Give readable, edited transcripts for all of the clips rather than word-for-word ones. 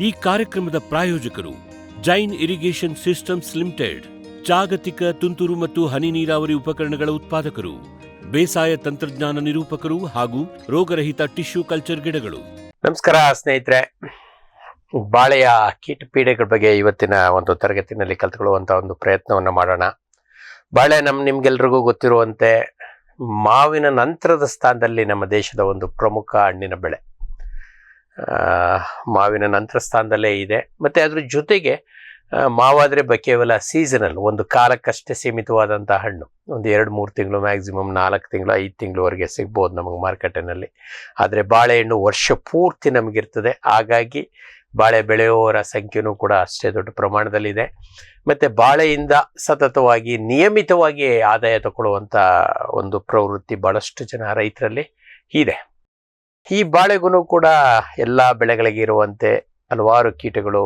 ಈ ಕಾರ್ಯಕ್ರಮದ ಪ್ರಾಯೋಜಕರು ಜೈನ್ ಇರಿಗೇಷನ್ ಸಿಸ್ಟಮ್ಸ್ ಲಿಮಿಟೆಡ್, ಜಾಗತಿಕ ತುಂತುರು ಮತ್ತು ಹನಿ ನೀರಾವರಿ ಉಪಕರಣಗಳ ಉತ್ಪಾದಕರು, ಬೇಸಾಯ ತಂತ್ರಜ್ಞಾನ ನಿರೂಪಕರು ಹಾಗೂ ರೋಗರಹಿತ ಟಿಶ್ಯೂ ಕಲ್ಚರ್ ಗಿಡಗಳು. ನಮಸ್ಕಾರ ಸ್ನೇಹಿತರೆ, ಬಾಳೆಯ ಕೀಟ ಪೀಡೆಗಳ ಬಗ್ಗೆ ಇವತ್ತಿನ ಒಂದು ತರಗತಿನಲ್ಲಿ ಕಲ್ತುಕೊಳ್ಳುವಂಥ ಒಂದು ಪ್ರಯತ್ನವನ್ನು ಮಾಡೋಣ. ಬಾಳೆ ನಿಮ್ಗೆಲ್ರಿಗೂ ಗೊತ್ತಿರುವಂತೆ ಮಾವಿನ ನಂತರದ ಸ್ಥಾನದಲ್ಲಿ ನಮ್ಮ ದೇಶದ ಒಂದು ಪ್ರಮುಖ ಹಣ್ಣಿನ ಬೆಳೆ. ಮಾವಿನ ನಂತರ ಸ್ಥಾನದಲ್ಲೇ ಇದೆ. ಮತ್ತು ಅದ್ರ ಜೊತೆಗೆ ಮಾವಾದರೆ ಕೇವಲ ಸೀಸನಲ್, ಒಂದು ಕಾಲಕ್ಕಷ್ಟೇ ಸೀಮಿತವಾದಂಥ ಹಣ್ಣು. ಒಂದು 2-3 ತಿಂಗಳು, ಮ್ಯಾಕ್ಸಿಮಮ್ 4 ತಿಂಗಳು, 5 ತಿಂಗಳವರೆಗೆ ಸಿಗ್ಬೋದು ನಮಗೆ ಮಾರ್ಕೆಟಿನಲ್ಲಿ. ಆದರೆ ಬಾಳೆಹಣ್ಣು ವರ್ಷ ಪೂರ್ತಿ ನಮಗಿರ್ತದೆ. ಹಾಗಾಗಿ ಬಾಳೆ ಬೆಳೆಯುವವರ ಸಂಖ್ಯೆಯೂ ಕೂಡ ಅಷ್ಟೇ ದೊಡ್ಡ ಪ್ರಮಾಣದಲ್ಲಿದೆ. ಮತ್ತು ಬಾಳೆಯಿಂದ ಸತತವಾಗಿ ನಿಯಮಿತವಾಗಿ ಆದಾಯ ತಗೊಳ್ಳುವಂಥ ಒಂದು ಪ್ರವೃತ್ತಿ ಭಾಳಷ್ಟು ಜನ ರೈತರಲ್ಲಿ ಇದೆ. ಈ ಬಾಳೆಗೂ ಕೂಡ ಎಲ್ಲ ಬೆಳೆಗಳಿಗೆ ಇರುವಂತೆ ಹಲವಾರು ಕೀಟಗಳು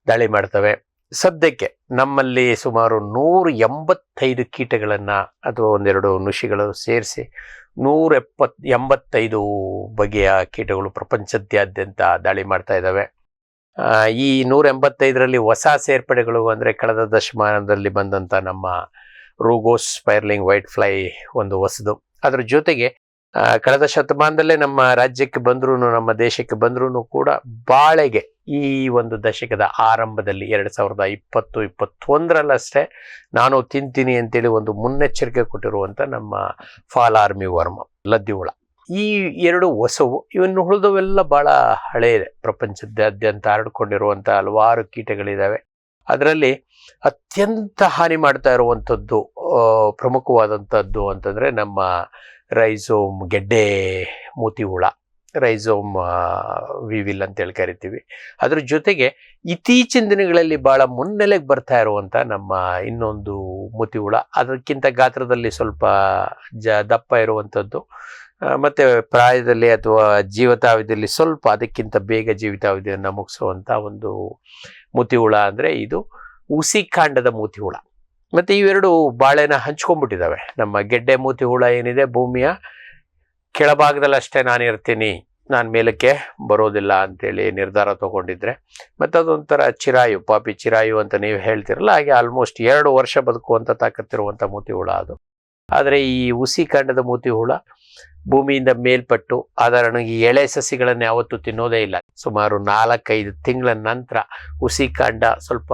ದಾಳಿ ಮಾಡ್ತವೆ. ಸದ್ಯಕ್ಕೆ ನಮ್ಮಲ್ಲಿ ಸುಮಾರು 185 ಕೀಟಗಳನ್ನು ಅಥವಾ ಒಂದೆರಡು ನುಷಿಗಳು ಸೇರಿಸಿ 185 ಬಗೆಯ ಕೀಟಗಳು ಪ್ರಪಂಚದಾದ್ಯಂತ ದಾಳಿ ಮಾಡ್ತಾ ಇದ್ದಾವೆ. ಈ 185ರಲ್ಲಿ ಹೊಸ ಸೇರ್ಪಡೆಗಳು ಅಂದರೆ ಕಳೆದ ದಶಮಾನದಲ್ಲಿ ಬಂದಂಥ ನಮ್ಮ ರೂಗೋಸ್ ಸ್ಪೈರ್ಲಿಂಗ್ ವೈಟ್ ಫ್ಲೈ ಒಂದು ಹೊಸದು. ಅದರ ಜೊತೆಗೆ ಕಳೆದ ಶತಮಾನದಲ್ಲೇ ನಮ್ಮ ರಾಜ್ಯಕ್ಕೆ ಬಂದ್ರೂ, ನಮ್ಮ ದೇಶಕ್ಕೆ ಬಂದ್ರೂ ಕೂಡ ಬಾಳೆಗೆ ಈ ಒಂದು ದಶಕದ ಆರಂಭದಲ್ಲಿ 2020-21ರಲ್ಲಷ್ಟೇ ನಾನು ತಿಂತೀನಿ ಅಂತೇಳಿ ಒಂದು ಮುನ್ನೆಚ್ಚರಿಕೆ ಕೊಟ್ಟಿರುವಂಥ ನಮ್ಮ ಫಾಲ್ ಆರ್ಮಿ ವರ್ಮ, ಲದ್ದಿ ಹುಳ, ಈ 2 ಹೊಸವು. ಇವನ್ನು ಉಳಿದವೆಲ್ಲ ಭಾಳ ಹಳೆಯದೆ. ಪ್ರಪಂಚದಾದ್ಯಂತ ಹರಡ್ಕೊಂಡಿರುವಂಥ ಹಲವಾರು ಕೀಟಗಳಿದ್ದಾವೆ. ಅದರಲ್ಲಿ ಅತ್ಯಂತ ಹಾನಿ ಮಾಡ್ತಾ ಇರುವಂಥದ್ದು ಪ್ರಮುಖವಾದಂಥದ್ದು ಅಂತಂದರೆ ನಮ್ಮ ರೈಸೋಮ್ ಗೆಡ್ಡೆ ಮೂತಿ ಹುಳ, ರೈಸೋಮ್ ವಿವಿಲ್ ಅಂತೇಳಿ ಕರಿತೀವಿ. ಅದ್ರ ಜೊತೆಗೆ ಇತ್ತೀಚಿನ ದಿನಗಳಲ್ಲಿ ಭಾಳ ಮುನ್ನೆಲೆಗೆ ಬರ್ತಾ ಇರುವಂಥ ನಮ್ಮ ಇನ್ನೊಂದು ಮೂತಿ ಹುಳ, ಅದಕ್ಕಿಂತ ಗಾತ್ರದಲ್ಲಿ ಸ್ವಲ್ಪ ದಪ್ಪ ಇರುವಂಥದ್ದು, ಮತ್ತು ಪ್ರಾಯದಲ್ಲಿ ಅಥವಾ ಜೀವಿತಾವಧಿಯಲ್ಲಿ ಸ್ವಲ್ಪ ಅದಕ್ಕಿಂತ ಬೇಗ ಜೀವಿತಾವಧಿಯನ್ನು ಮುಗಿಸುವಂಥ ಒಂದು ಮೂತಿ ಹುಳ ಅಂದರೆ ಇದು ಹುಸಿಕಾಂಡದ ಮೂತಿ ಹುಳ. ಮತ್ತು ಇವೆರಡು ಬಾಳೆನ ಹಂಚ್ಕೊಂಡ್ಬಿಟ್ಟಿದ್ದಾವೆ. ನಮ್ಮ ಗೆಡ್ಡೆ ಮೂತಿ ಹುಳ ಏನಿದೆ, ಭೂಮಿಯ ಕೆಳಭಾಗದಲ್ಲಿ ಅಷ್ಟೇ ನಾನು ಇರ್ತೀನಿ, ನಾನು ಮೇಲಕ್ಕೆ ಬರೋದಿಲ್ಲ ಅಂತೇಳಿ ನಿರ್ಧಾರ ತಗೊಂಡಿದ್ರೆ, ಮತ್ತು ಅದೊಂಥರ ಚಿರಾಯು, ಪಾಪಿ ಚಿರಾಯು ಅಂತ ನೀವು ಹೇಳ್ತಿರಲ್ಲ, ಹಾಗೆ ಆಲ್ಮೋಸ್ಟ್ 2 ವರ್ಷ ಬದುಕುವಂಥ ತಾಕತ್ತಿರುವಂಥ ಮೂತಿ ಹುಳ ಅದು. ಆದರೆ ಈ ಹುಸಿಕಾಂಡದ ಮೂತಿ ಹುಳ ಭೂಮಿಯಿಂದ ಮೇಲ್ಪಟ್ಟು ಸಾಧಾರಣವಾಗಿ ಎಳೆ ಸಸಿಗಳನ್ನು ಯಾವತ್ತೂ ತಿನ್ನೋದೇ ಇಲ್ಲ. ಸುಮಾರು 4-5 ತಿಂಗಳ ನಂತರ ಹುಸಿಕಾಂಡ ಸ್ವಲ್ಪ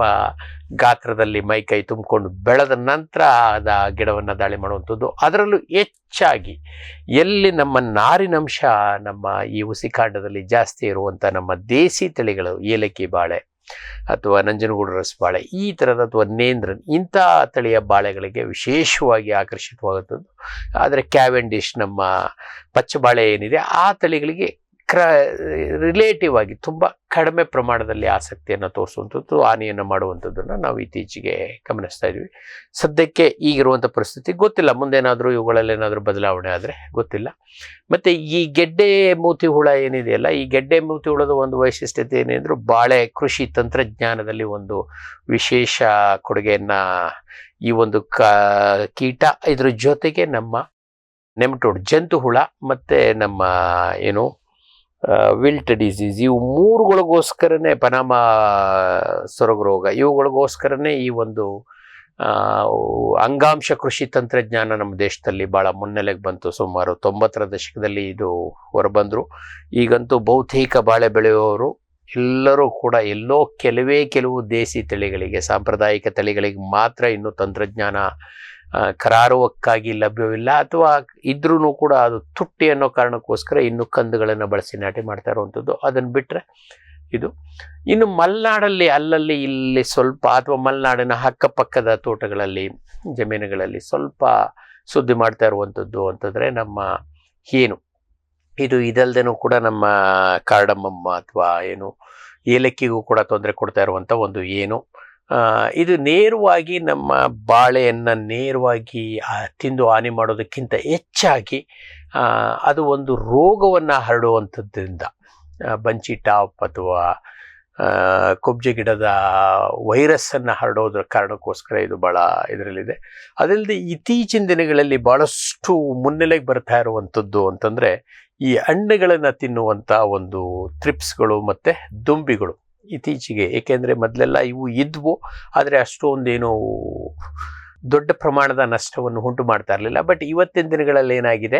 ಗಾತ್ರದಲ್ಲಿ ಮೈಕೈ ತುಂಬಿಕೊಂಡು ಬೆಳೆದ ನಂತರ ಅದ ಗಿಡವನ್ನು ದಾಳಿ ಮಾಡುವಂಥದ್ದು. ಅದರಲ್ಲೂ ಹೆಚ್ಚಾಗಿ ಎಲ್ಲಿ ನಮ್ಮ ನಾರಿನಂಶ ನಮ್ಮ ಈ ಹುಸಿಕಾಂಡದಲ್ಲಿ ಜಾಸ್ತಿ ಇರುವಂಥ ನಮ್ಮ ದೇಸಿ ತಳಿಗಳು, ಏಲಕ್ಕಿ ಬಾಳೆ ಅಥವಾ ನಂಜನಗೂಡು ರಸಬಾಳೆ ಈ ಥರದ, ಅಥವಾ ನೇಂದ್ರನ್ ಇಂಥ ತಳಿಯ ಬಾಳೆಗಳಿಗೆ ವಿಶೇಷವಾಗಿ ಆಕರ್ಷಿತವಾಗುತ್ತದೆ. ಆದರೆ ಕ್ಯಾವೆಂಡಿಶ್ ನಮ್ಮ ಪಚ್ಚಬಾಳೆ ಏನಿದೆ ಆ ತಳಿಗಳಿಗೆ ರಿಲೇಟಿವ್ ಆಗಿ ತುಂಬ ಕಡಿಮೆ ಪ್ರಮಾಣದಲ್ಲಿ ಆಸಕ್ತಿಯನ್ನು ತೋರಿಸುವಂಥದ್ದು, ಹಾನಿಯನ್ನು ಮಾಡುವಂಥದ್ದನ್ನು ನಾವು ಇತ್ತೀಚೆಗೆ ಗಮನಿಸ್ತಾ ಇದ್ವಿ. ಸದ್ಯಕ್ಕೆ ಈಗಿರುವಂಥ ಪರಿಸ್ಥಿತಿ ಗೊತ್ತಿಲ್ಲ, ಮುಂದೇನಾದರೂ ಇವುಗಳಲ್ಲೇನಾದರೂ ಬದಲಾವಣೆ ಆದರೆ ಗೊತ್ತಿಲ್ಲ. ಮತ್ತು ಈ ಗೆಡ್ಡೆ ಮೂತಿ ಹುಳ ಏನಿದೆಯಲ್ಲ, ಈ ಗೆಡ್ಡೆ ಮೂತಿ ಹುಳದ ಒಂದು ವೈಶಿಷ್ಟ್ಯತೆ ಏನೆಂದರೂ ಬಾಳೆ ಕೃಷಿ ತಂತ್ರಜ್ಞಾನದಲ್ಲಿ ಒಂದು ವಿಶೇಷ ಕೊಡುಗೆಯನ್ನು ಈ ಒಂದು ಕೀಟ, ಇದ್ರ ಜೊತೆಗೆ ನಮ್ಮ ನೆಮಟೋಡ್ ಜಂತು ಹುಳ ಮತ್ತು ನಮ್ಮ ಏನು ವಿಲ್ಟ್ ಡಿಸೀಸ್, ಇವು 3ಗಳಿಗೋಸ್ಕರನೇ, ಪನಾಮ ಸೊರಗು ರೋಗ, ಇವುಗಳಿಗೋಸ್ಕರನೇ ಈ ಒಂದು ಅಂಗಾಂಶ ಕೃಷಿ ತಂತ್ರಜ್ಞಾನ ನಮ್ಮ ದೇಶದಲ್ಲಿ ಭಾಳ ಮುನ್ನೆಲೆಗೆ ಬಂತು. ಸುಮಾರು 90ರ ದಶಕದಲ್ಲಿ ಇದು ಹೊರಬಂದರು. ಈಗಂತೂ ಬಹುತೇಕ ಬಾಳೆ ಬೆಳೆಯುವವರು ಎಲ್ಲರೂ ಕೂಡ ಎಲ್ಲೋ ಕೆಲವು ದೇಸಿ ತಳಿಗಳಿಗೆ, ಸಾಂಪ್ರದಾಯಿಕ ತಳಿಗಳಿಗೆ ಮಾತ್ರ ಇನ್ನೂ ತಂತ್ರಜ್ಞಾನ ಕರಾರುವಕ್ಕಾಗಿ ಲಭ್ಯವಿಲ್ಲ, ಅಥವಾ ಇದ್ರೂ ಕೂಡ ಅದು ತುಟ್ಟಿ ಅನ್ನೋ ಕಾರಣಕ್ಕೋಸ್ಕರ ಇನ್ನೂ ಕಂದುಗಳನ್ನು ಬಳಸಿ ನಾಟಿ ಮಾಡ್ತಾ ಇರುವಂಥದ್ದು. ಅದನ್ನು ಬಿಟ್ಟರೆ ಇದು ಇನ್ನು ಮಲೆನಾಡಲ್ಲಿ ಅಲ್ಲಲ್ಲಿ ಇಲ್ಲಿ ಸ್ವಲ್ಪ, ಅಥವಾ ಮಲೆನಾಡಿನ ಅಕ್ಕಪಕ್ಕದ ತೋಟಗಳಲ್ಲಿ, ಜಮೀನುಗಳಲ್ಲಿ ಸ್ವಲ್ಪ ಸುದ್ದಿ ಮಾಡ್ತಾ ಇರುವಂಥದ್ದು ಅಂತಂದರೆ ನಮ್ಮ ಏನು ಇದು. ಇದಲ್ಲದೇನೂ ಕೂಡ ನಮ್ಮ ಕಾರ್ಡಮಮ್ಮ ಅಥವಾ ಏನು ಏಲಕ್ಕಿಗೂ ಕೂಡ ತೊಂದರೆ ಕೊಡ್ತಾ ಇರುವಂಥ ಒಂದು ಏನು, ಇದು ನೇರವಾಗಿ ನಮ್ಮ ಬಾಳೆಯನ್ನು ನೇರವಾಗಿ ತಿಂದು ಹಾನಿ ಮಾಡೋದಕ್ಕಿಂತ ಹೆಚ್ಚಾಗಿ ಅದು ಒಂದು ರೋಗವನ್ನು ಹರಡುವಂಥದ್ರಿಂದ, ಬಂಚಿ ಟಾಪ್ ಅಥವಾ ಕುಬ್ಜೆ ಗಿಡದ ವೈರಸ್ಸನ್ನು ಹರಡೋದ್ರ ಕಾರಣಕ್ಕೋಸ್ಕರ ಇದು ಭಾಳ ಇದರಲ್ಲಿದೆ. ಅದಲ್ಲದೆ ಇತ್ತೀಚಿನ ದಿನಗಳಲ್ಲಿ ಭಾಳಷ್ಟು ಮುನ್ನೆಲೆಗೆ ಬರ್ತಾ ಇರುವಂಥದ್ದು ಅಂತಂದರೆ ಈ ಹಣ್ಣುಗಳನ್ನು ತಿನ್ನುವಂಥ ಒಂದು ಥ್ರಿಪ್ಸ್ಗಳು ಮತ್ತು ದುಂಬಿಗಳು. ಇತ್ತೀಚೆಗೆ. ಏಕೆಂದರೆ ಮೊದಲೆಲ್ಲ ಇವು ಇದ್ವು, ಆದರೆ ಅಷ್ಟೊಂದೇನು ದೊಡ್ಡ ಪ್ರಮಾಣದ ನಷ್ಟವನ್ನು ಉಂಟು ಮಾಡ್ತಾ ಇರಲಿಲ್ಲ. ಬಟ್ ಇವತ್ತಿನ ದಿನಗಳಲ್ಲಿ ಏನಾಗಿದೆ,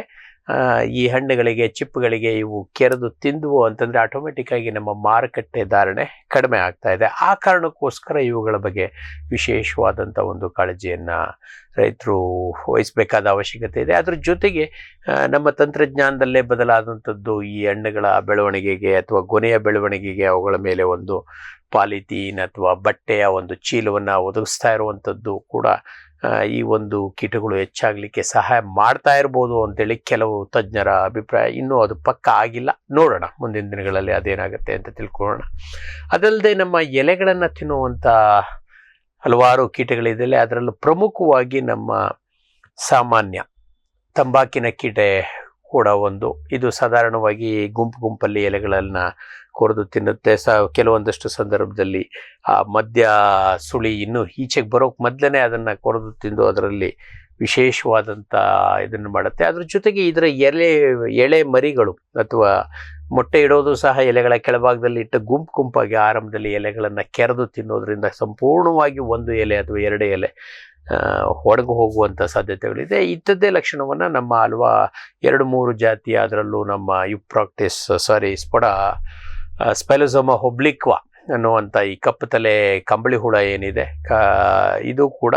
ಈ ಹಣ್ಣುಗಳಿಗೆ ಚಿಪ್ಪುಗಳಿಗೆ ಇವು ಕೆರೆದು ತಿಂದುವು ಅಂತಂದರೆ ಆಟೋಮೆಟಿಕ್ ಆಗಿ ನಮ್ಮ ಮಾರುಕಟ್ಟೆ ಧಾರಣೆ ಕಡಿಮೆ ಆಗ್ತಾ ಇದೆ. ಆ ಕಾರಣಕ್ಕೋಸ್ಕರ ಇವುಗಳ ಬಗ್ಗೆ ವಿಶೇಷವಾದಂಥ ಒಂದು ಕಾಳಜಿಯನ್ನು ರೈತರು ವಹಿಸಬೇಕಾದ ಅವಶ್ಯಕತೆ ಇದೆ. ಅದ್ರ ಜೊತೆಗೆ ನಮ್ಮ ತಂತ್ರಜ್ಞಾನದಲ್ಲೇ ಬದಲಾದಂಥದ್ದು ಈ ಹಣ್ಣುಗಳ ಬೆಳವಣಿಗೆಗೆ ಅಥವಾ ಗೊನೆಯ ಬೆಳವಣಿಗೆಗೆ ಅವುಗಳ ಮೇಲೆ ಒಂದು ಪಾಲಿಥೀನ್ ಅಥವಾ ಬಟ್ಟೆಯ ಒಂದು ಚೀಲವನ್ನು ಒದಗಿಸ್ತಾ ಇರುವಂಥದ್ದು ಕೂಡ ಈ ಒಂದು ಕೀಟಗಳು ಹೆಚ್ಚಾಗಲಿಕ್ಕೆ ಸಹಾಯ ಮಾಡ್ತಾ ಇರ್ಬೋದು ಅಂತೇಳಿ ಕೆಲವು ತಜ್ಞರ ಅಭಿಪ್ರಾಯ. ಇನ್ನೂ ಅದು ಪಕ್ಕ ಆಗಿಲ್ಲ, ನೋಡೋಣ ಮುಂದಿನ ದಿನಗಳಲ್ಲಿ ಅದೇನಾಗುತ್ತೆ ಅಂತ ತಿಳ್ಕೊಳ್ಳೋಣ. ಅದಲ್ಲದೆ ನಮ್ಮ ಎಲೆಗಳನ್ನು ತಿನ್ನುವಂಥ ಹಲವಾರು ಕೀಟಗಳಿದೆ. ಅದರಲ್ಲೂ ಪ್ರಮುಖವಾಗಿ ನಮ್ಮ ಸಾಮಾನ್ಯ ತಂಬಾಕಿನ ಕೀಟೆ ಕೂಡ ಒಂದು. ಇದು ಸಾಧಾರಣವಾಗಿ ಗುಂಪಲ್ಲಿ ಎಲೆಗಳನ್ನು ಕೊರೆದು ತಿನ್ನುತ್ತೆ. ಕೆಲವೊಂದಷ್ಟು ಸಂದರ್ಭದಲ್ಲಿ ಆ ಮಧ್ಯ ಸುಳಿ ಇನ್ನೂ ಈಚೆಗೆ ಬರೋಕ್ಕೆ ಮೊದಲೇ ಅದನ್ನು ಕೊರೆದು ತಿಂದು ಅದರಲ್ಲಿ ವಿಶೇಷವಾದಂಥ ಇದನ್ನು ಮಾಡುತ್ತೆ. ಅದ್ರ ಜೊತೆಗೆ ಇದರ ಎಳೆ ಮರಿಗಳು ಅಥವಾ ಮೊಟ್ಟೆ ಇಡೋದು ಸಹ ಎಲೆಗಳ ಕೆಳಭಾಗದಲ್ಲಿ ಇಟ್ಟು ಗುಂಪಾಗಿ ಆರಂಭದಲ್ಲಿ ಎಲೆಗಳನ್ನು ಕೆರೆದು ತಿನ್ನೋದ್ರಿಂದ ಸಂಪೂರ್ಣವಾಗಿ ಒಂದು ಎಲೆ ಅಥವಾ ಎರಡು ಎಲೆ ಒಣಗಿ ಹೋಗುವಂಥ ಸಾಧ್ಯತೆಗಳಿದೆ. ಇಂಥದ್ದೇ ಲಕ್ಷಣವನ್ನು ನಮ್ಮ ಹಲ್ವಾ 2-3 ಜಾತಿಯ, ಅದರಲ್ಲೂ ನಮ್ಮ ಸ್ಪೈಲೋಸೋಮಾ ಒಬ್ಲಿಕ್ವಾ ಅನ್ನುವಂಥ ಈ ಕಪ್ಪು ತಲೆ ಕಂಬಳಿ ಹುಳ ಏನಿದೆ, ಇದು ಕೂಡ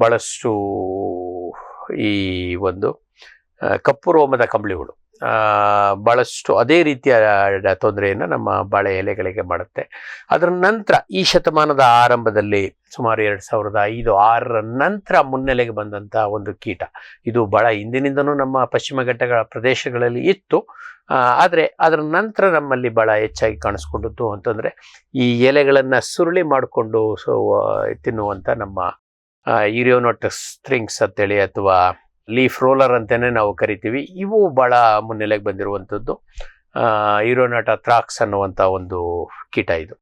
ಭಾಳಷ್ಟು ಈ ಒಂದು ಕಪ್ಪು ರೋಮದ ಕಂಬಳಿ ಹುಳು ಭಾಳಷ್ಟು ಅದೇ ರೀತಿಯ ತೊಂದರೆಯನ್ನು ನಮ್ಮ ಬಾಳೆ ಎಲೆಗಳಿಗೆ ಮಾಡುತ್ತೆ. ಅದರ ನಂತರ ಈ ಶತಮಾನದ ಆರಂಭದಲ್ಲಿ ಸುಮಾರು 2005-2006 ನಂತರ ಮುನ್ನೆಲೆಗೆ ಬಂದಂಥ ಒಂದು ಕೀಟ. ಇದು ಭಾಳ ಹಿಂದಿನಿಂದನೂ ನಮ್ಮ ಪಶ್ಚಿಮ ಘಟ್ಟಗಳ ಪ್ರದೇಶಗಳಲ್ಲಿ ಇತ್ತು. ಆದರೆ ಅದರ ನಂತರ ನಮ್ಮಲ್ಲಿ ಭಾಳ ಹೆಚ್ಚಾಗಿ ಕಾಣಿಸ್ಕೊಂಡದ್ದು ಅಂತಂದರೆ ಈ ಎಲೆಗಳನ್ನು ಸುರುಳಿ ಮಾಡಿಕೊಂಡು ತಿನ್ನುವಂಥ ನಮ್ಮ ಯೂರಿಯೋನೋಟಸ್ ಸ್ಟ್ರಿಂಗ್ಸ್ ಅಂತೇಳಿ ಅಥವಾ ಲೀಫ್ ರೋಲರ್ ಅಂತಲೇ ನಾವು ಕರಿತೀವಿ. ಇವು ಭಾಳ ಮುನ್ನೆಲೆಗೆ ಬಂದಿರುವಂಥದ್ದು. ಯೂರಿಯೋನೋಟ ಥ್ರಾಕ್ಸ್ ಅನ್ನುವಂಥ ಒಂದು ಕೀಟ ಇದು.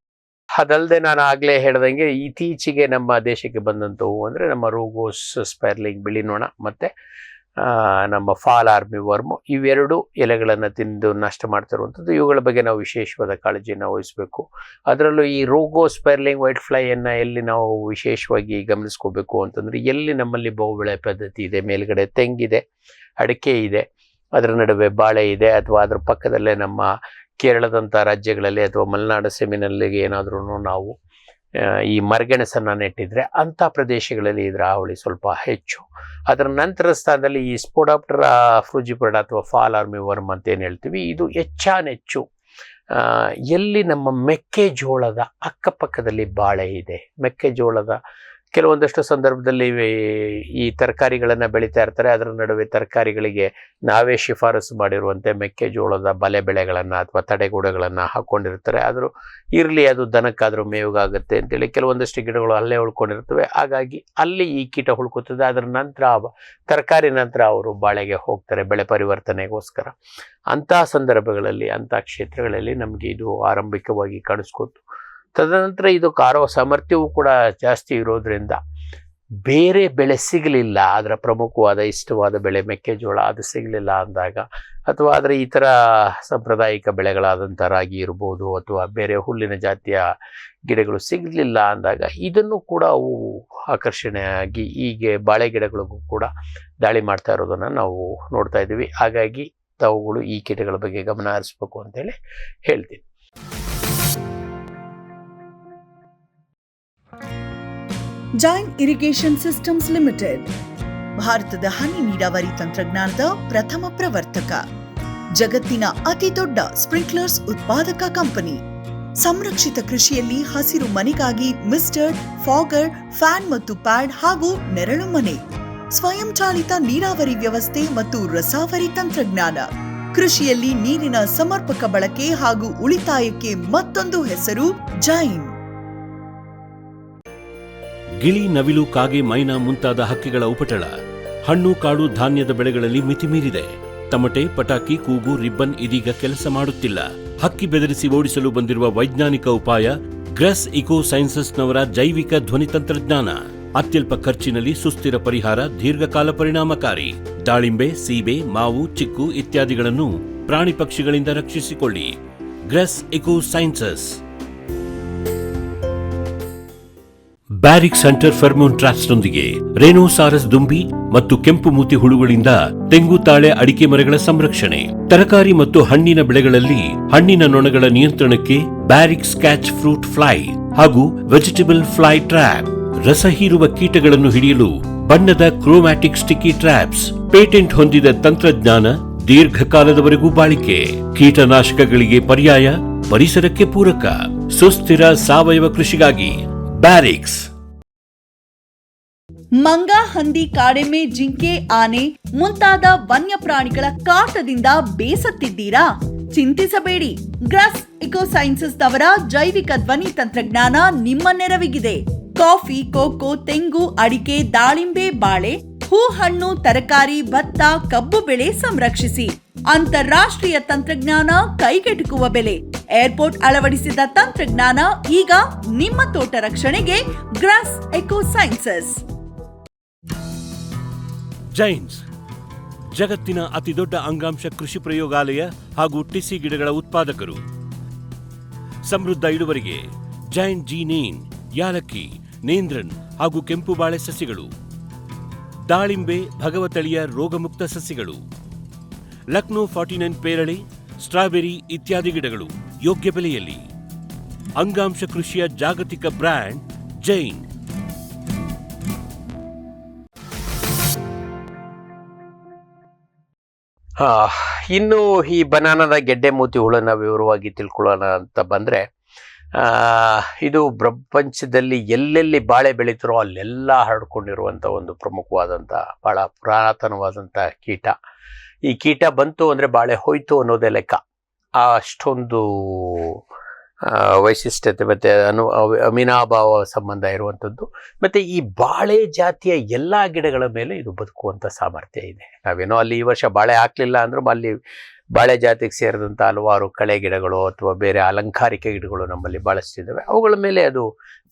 ಅದಲ್ಲದೆ ನಾನು ಆಗಲೇ ಹೇಳ್ದಂಗೆ ಇತ್ತೀಚೆಗೆ ನಮ್ಮ ದೇಶಕ್ಕೆ ಬಂದಂಥವು ಅಂದರೆ ನಮ್ಮ ರೋಗೋಸ್ ಸ್ಪೈರ್ಲಿಂಗ್ ಬಿಳಿ ನೊಣ ಮತ್ತು ನಮ್ಮ ಫಾಲ್ ಆರ್ಮಿ ವರ್ಮು, ಇವೆರಡು ಎಲೆಗಳನ್ನು ತಿಂದು ನಷ್ಟ ಮಾಡ್ತಿರುವಂಥದ್ದು. ಇವುಗಳ ಬಗ್ಗೆ ನಾವು ವಿಶೇಷವಾದ ಕಾಳಜಿಯನ್ನು ವಹಿಸಬೇಕು. ಅದರಲ್ಲೂ ಈ ರೋಗೋ ಸ್ಪೈರ್ಲಿಂಗ್ ವೈಟ್ ಫ್ಲೈಯನ್ನು ಎಲ್ಲಿ ನಾವು ವಿಶೇಷವಾಗಿ ಗಮನಿಸ್ಕೋಬೇಕು ಅಂತಂದರೆ, ಎಲ್ಲಿ ನಮ್ಮಲ್ಲಿ ಬಹುಬೆಳೆ ಪದ್ಧತಿ ಇದೆ, ಮೇಲ್ಗಡೆ ತೆಂಗಿದೆ, ಅಡಿಕೆ ಇದೆ, ಅದರ ನಡುವೆ ಬಾಳೆ ಇದೆ, ಅಥವಾ ಅದರ ಪಕ್ಕದಲ್ಲೇ ನಮ್ಮ ಕೇರಳದಂಥ ರಾಜ್ಯಗಳಲ್ಲಿ ಅಥವಾ ಮಲೆನಾಡು ಸೆಮಿನಲ್ಲಿ ಏನಾದ್ರೂ ನಾವು ಈ ಮರಗೆಣಸನ್ನು ನೆಟ್ಟಿದ್ರೆ ಅಂಥ ಪ್ರದೇಶಗಳಲ್ಲಿ ಇದರ ಹಾವಳಿ ಸ್ವಲ್ಪ ಹೆಚ್ಚು. ಅದರ ನಂತರ ಸ್ಥಾನದಲ್ಲಿ ಈ ಸ್ಪೋಡಾಪ್ಟರಾ ಫ್ರೂಜಿಪರ್ಡಾ ಅಥವಾ ಫಾಲ್ ಆರ್ಮಿ ವರ್ಮ್ ಅಂತ ಏನು ಹೇಳ್ತೀವಿ, ಇದು ಹೆಚ್ಚಾನೆಚ್ಚು ಎಲ್ಲಿ ನಮ್ಮ ಮೆಕ್ಕೆಜೋಳದ ಅಕ್ಕಪಕ್ಕದಲ್ಲಿ ಬಾಳೆ ಇದೆ, ಮೆಕ್ಕೆಜೋಳದ ಕೆಲವೊಂದಷ್ಟು ಸಂದರ್ಭದಲ್ಲಿ ಈ ತರಕಾರಿಗಳನ್ನು ಬೆಳೀತಾ ಇರ್ತಾರೆ, ಅದರ ನಡುವೆ ತರಕಾರಿಗಳಿಗೆ ನಾವೇ ಶಿಫಾರಸು ಮಾಡಿರುವಂತೆ ಮೆಕ್ಕೆಜೋಳದ ಬಲೆ ಬೆಳೆಗಳನ್ನು ಅಥವಾ ತಡೆಗೋಡೆಗಳನ್ನು ಹಾಕ್ಕೊಂಡಿರ್ತಾರೆ. ಆದರೂ ಇರಲಿ, ಅದು ದನಕ್ಕಾದರೂ ಮೇವಿಗಾಗುತ್ತೆ ಅಂತೇಳಿ ಕೆಲವೊಂದಷ್ಟು ಗಿಡಗಳು ಅಲ್ಲೇ ಉಳ್ಕೊಂಡಿರ್ತವೆ. ಹಾಗಾಗಿ ಅಲ್ಲಿ ಈ ಕೀಟ ಹುಳ್ಕುತ್ತದೆ. ಅದರ ನಂತರ ತರಕಾರಿ ನಂತರ ಅವರು ಬಾಳೆಗೆ ಹೋಗ್ತಾರೆ ಬೆಳೆ ಪರಿವರ್ತನೆಗೋಸ್ಕರ. ಅಂತಹ ಸಂದರ್ಭಗಳಲ್ಲಿ ಅಂಥ ಕ್ಷೇತ್ರಗಳಲ್ಲಿ ನಮಗೆ ಇದು ಆರಂಭಿಕವಾಗಿ ಕಾಣಿಸ್ಕೊತು. ತದನಂತರ ಇದು ಕಾರೋ ಸಾಮರ್ಥ್ಯವೂ ಕೂಡ ಜಾಸ್ತಿ ಇರೋದ್ರಿಂದ ಬೇರೆ ಬೆಳೆ ಸಿಗಲಿಲ್ಲ, ಅದರ ಪ್ರಮುಖವಾದ ಇಷ್ಟವಾದ ಬೆಳೆ ಮೆಕ್ಕೆಜೋಳ ಅದು ಸಿಗಲಿಲ್ಲ ಅಂದಾಗ, ಅಥವಾ ಅದರ ಇತರ ಸಾಂಪ್ರದಾಯಿಕ ಬೆಳೆಗಳಾದಂಥ ರಾಗಿ ಇರ್ಬೋದು ಅಥವಾ ಬೇರೆ ಹುಲ್ಲಿನ ಜಾತಿಯ ಗಿಡಗಳು ಸಿಗಲಿಲ್ಲ ಅಂದಾಗ ಇದನ್ನು ಕೂಡ ಅವು ಆಕರ್ಷಣೆಯಾಗಿ ಹೀಗೆ ಬಾಳೆ ಗಿಡಗಳಿಗೂ ಕೂಡ ದಾಳಿ ಮಾಡ್ತಾ ಇರೋದನ್ನು ನಾವು ನೋಡ್ತಾ ಇದ್ದೀವಿ. ಹಾಗಾಗಿ ತಾವುಗಳು ಈ ಕೀಟಗಳ ಬಗ್ಗೆ ಗಮನ ಹರಿಸ್ಬೇಕು ಅಂತೇಳಿ ಹೇಳ್ತೀನಿ. ಜೈನ್ ಇರಿಗೇಷನ್ ಸಿಸ್ಟಮ್ಸ್ ಲಿಮಿಟೆಡ್ ಭಾರತದ ಹನಿ ನೀರಾವರಿ ತಂತ್ರಜ್ಞಾನದ ಪ್ರಥಮ ಪ್ರವರ್ತಕ, ಜಗತ್ತಿನ ಅತಿ ದೊಡ್ಡ ಸ್ಪ್ರಿಂಕ್ಲರ್ಸ್ ಉತ್ಪಾದಕ ಕಂಪನಿ. ಸಂರಕ್ಷಿತ ಕೃಷಿಯಲ್ಲಿ ಹಸಿರು ಮನೆಗಾಗಿ ಮಿಸ್ಟರ್, ಫಾಗರ್, ಫ್ಯಾನ್ ಮತ್ತು ಪ್ಯಾಡ್ ಹಾಗೂ ನೆರಳು ಮನೆ, ಸ್ವಯಂ ಚಾಲಿತ ನೀರಾವರಿ ವ್ಯವಸ್ಥೆ ಮತ್ತು ರಸಾವರಿ ತಂತ್ರಜ್ಞಾನ. ಕೃಷಿಯಲ್ಲಿ ನೀರಿನ ಸಮರ್ಪಕ ಬಳಕೆ ಹಾಗೂ ಉಳಿತಾಯಕ್ಕೆ ಮತ್ತೊಂದು ಹೆಸರು ಜೈನ್. ಗಿಳಿ, ನವಿಲು, ಕಾಗೆ, ಮೈನಾ ಮುಂತಾದ ಹಕ್ಕಿಗಳ ಉಪಟಳ ಹಣ್ಣು, ಕಾಳು, ಧಾನ್ಯದ ಬೆಳೆಗಳಲ್ಲಿ ಮಿತಿಮೀರಿದೆ. ತಮಟೆ, ಪಟಾಕಿ, ಕೂಗು, ರಿಬ್ಬನ್ ಇದೀಗ ಕೆಲಸ ಮಾಡುತ್ತಿಲ್ಲ. ಹಕ್ಕಿ ಬೆದರಿಸಿ ಓಡಿಸಲು ಬಂದಿರುವ ವೈಜ್ಞಾನಿಕ ಉಪಾಯ ಗ್ರೆಸ್ ಇಕೋ ಸೈನ್ಸಸ್ನವರ ಜೈವಿಕ ಧ್ವನಿ ತಂತ್ರಜ್ಞಾನ. ಅತ್ಯಲ್ಪ ಖರ್ಚಿನಲ್ಲಿ ಸುಸ್ಥಿರ ಪರಿಹಾರ, ದೀರ್ಘಕಾಲ ಪರಿಣಾಮಕಾರಿ. ದಾಳಿಂಬೆ, ಸೀಬೆ, ಮಾವು, ಚಿಕ್ಕು ಇತ್ಯಾದಿಗಳನ್ನು ಪ್ರಾಣಿ ಪಕ್ಷಿಗಳಿಂದ ರಕ್ಷಿಸಿಕೊಳ್ಳಿ. ಗ್ರೆಸ್ eco sciences. Barrix hunter pheromone ಟ್ರಾಪ್ಸ್ನೊಂದಿಗೆ ರೇನೋಸಾರಸ್ ದುಂಬಿ ಮತ್ತು ಕೆಂಪು ಮೂತಿ ಹುಳುಗಳಿಂದ ತೆಂಗು, ತಾಳೆ, ಅಡಿಕೆ ಮರಗಳ ಸಂರಕ್ಷಣೆ. ತರಕಾರಿ ಮತ್ತು ಹಣ್ಣಿನ ಬೆಳೆಗಳಲ್ಲಿ ಹಣ್ಣಿನ ನೊಣಗಳ ನಿಯಂತ್ರಣಕ್ಕೆ ಬ್ಯಾರಿಕ್ಸ್ ಕ್ಯಾಚ್ ಫ್ರೂಟ್ ಫ್ಲೈ ಹಾಗೂ ವೆಜಿಟೇಬಲ್ ಫ್ಲೈ ಟ್ರ್ಯಾಪ್. ರಸ ಹೀರುವ ಕೀಟಗಳನ್ನು ಹಿಡಿಯಲು ಬಣ್ಣದ ಕ್ರೋಮ್ಯಾಟಿಕ್ ಸ್ಟಿಕ್ಕಿ ಟ್ರ್ಯಾಪ್ಸ್. ಪೇಟೆಂಟ್ ಹೊಂದಿದ ತಂತ್ರಜ್ಞಾನ, ದೀರ್ಘಕಾಲದವರೆಗೂ ಬಾಳಿಕೆ. ಕೀಟನಾಶಕಗಳಿಗೆ ಪರ್ಯಾಯ, ಪರಿಸರಕ್ಕೆ ಪೂರಕ. ಸುಸ್ಥಿರ ಸಾವಯವ ಕೃಷಿಗಾಗಿ ಬ್ಯಾರಿಕ್ಸ್. ಮಂಗ, ಹಂದಿ, ಕಾಡೆಮ್ಮೆ, ಜಿಂಕೆ, ಆನೆ ಮುಂತಾದ ವನ್ಯಪ್ರಾಣಿಗಳ ಕಾಟದಿಂದ ಬೇಸತ್ತಿದ್ದೀರಾ? ಚಿಂತಿಸಬೇಡಿ. ಗ್ರಾಸ್ ಇಕೋಸೈನ್ಸಸ್ ಅವರ ಜೈವಿಕ ಧ್ವನಿ ತಂತ್ರಜ್ಞಾನ ನಿಮ್ಮ ನೆರವಿಗಿದೆ. ಕಾಫಿ, ಕೋಕೋ, ತೆಂಗು, ಅಡಿಕೆ, ದಾಳಿಂಬೆ, ಬಾಳೆ, ಹೂ, ಹಣ್ಣು, ತರಕಾರಿ, ಭತ್ತ, ಕಬ್ಬು ಬೆಳೆ ಸಂರಕ್ಷಿಸಿ. ಅಂತಾರಾಷ್ಟ್ರೀಯ ತಂತ್ರಜ್ಞಾನ, ಕೈಗೆಟುಕುವ ಬೆಲೆ. ಏರ್ಪೋರ್ಟ್ ಅಳವಡಿಸಿದ ತಂತ್ರಜ್ಞಾನ ಈಗ ನಿಮ್ಮ ತೋಟ ರಕ್ಷಣೆಗೆ. ಗ್ರಾಸ್ ಎಕೋಸೈನ್ಸಸ್. ಜೈನ್ಸ್ ಜಗತ್ತಿನ ಅತಿದೊಡ್ಡ ಅಂಗಾಂಶ ಕೃಷಿ ಪ್ರಯೋಗಾಲಯ ಹಾಗೂ ಟಿಸಿ ಗಿಡಗಳ ಉತ್ಪಾದಕರು. ಸಮೃದ್ಧ ಇಳುವರಿಗೆ ಜೈನ್ ಜೀನೇನ್, ಯಾಲಕ್ಕಿ, ನೇಂದ್ರನ್ ಹಾಗೂ ಕೆಂಪು ಬಾಳೆ ಸಸಿಗಳು, ದಾಳಿಂಬೆ, ಭಗವತಳಿಯ ರೋಗಮುಕ್ತ ಸಸಿಗಳು, ಲಕ್ನೋ 49 ಪೇರಳೆ, ಸ್ಟ್ರಾಬೆರಿ ಇತ್ಯಾದಿ ಗಿಡಗಳು ಯೋಗ್ಯ ಬೆಲೆಯಲ್ಲಿ. ಅಂಗಾಂಶ ಕೃಷಿಯ ಜಾಗತಿಕ ಬ್ರ್ಯಾಂಡ್ ಜೈನ್. ಇನ್ನು ಈ ಬನಾನದ ಗೆಡ್ಡೆ ಮೂತಿ ಹುಳನ ವಿವರವಾಗಿ ತಿಳ್ಕೊಳ್ಳೋಣ ಅಂತ ಬಂದರೆ, ಇದು ಪ್ರಪಂಚದಲ್ಲಿ ಎಲ್ಲೆಲ್ಲಿ ಬಾಳೆ ಬೆಳೀತಾರೋ ಅಲ್ಲೆಲ್ಲ ಹರಡ್ಕೊಂಡಿರುವಂಥ ಒಂದು ಪ್ರಮುಖವಾದಂಥ, ಭಾಳ ಪುರಾತನವಾದಂಥ ಕೀಟ. ಈ ಕೀಟ ಬಂತು ಅಂದರೆ ಬಾಳೆ ಹೋಯ್ತು ಅನ್ನೋದೇ ಲೆಕ್ಕ. ಅಷ್ಟೊಂದು ವೈಶಿಷ್ಟ್ಯತೆ ಮತ್ತು ಅವಿನಾಭಾವ ಸಂಬಂಧ ಇರುವಂಥದ್ದು. ಮತ್ತು ಈ ಬಾಳೆ ಜಾತಿಯ ಎಲ್ಲ ಗಿಡಗಳ ಮೇಲೆ ಇದು ಬದುಕುವಂಥ ಸಾಮರ್ಥ್ಯ ಇದೆ. ನಾವೇನೋ ಅಲ್ಲಿ ಈ ವರ್ಷ ಬಾಳೆ ಹಾಕಲಿಲ್ಲ ಅಂದರೂ ಅಲ್ಲಿ ಬಾಳೆ ಜಾತಿಗೆ ಸೇರಿದಂಥ ಹಲವಾರು ಕಳೆ ಗಿಡಗಳು ಅಥವಾ ಬೇರೆ ಅಲಂಕಾರಿಕ ಗಿಡಗಳು ನಮ್ಮಲ್ಲಿ ಭಾಳಷ್ಟಿದ್ದಾವೆ. ಅವುಗಳ ಮೇಲೆ ಅದು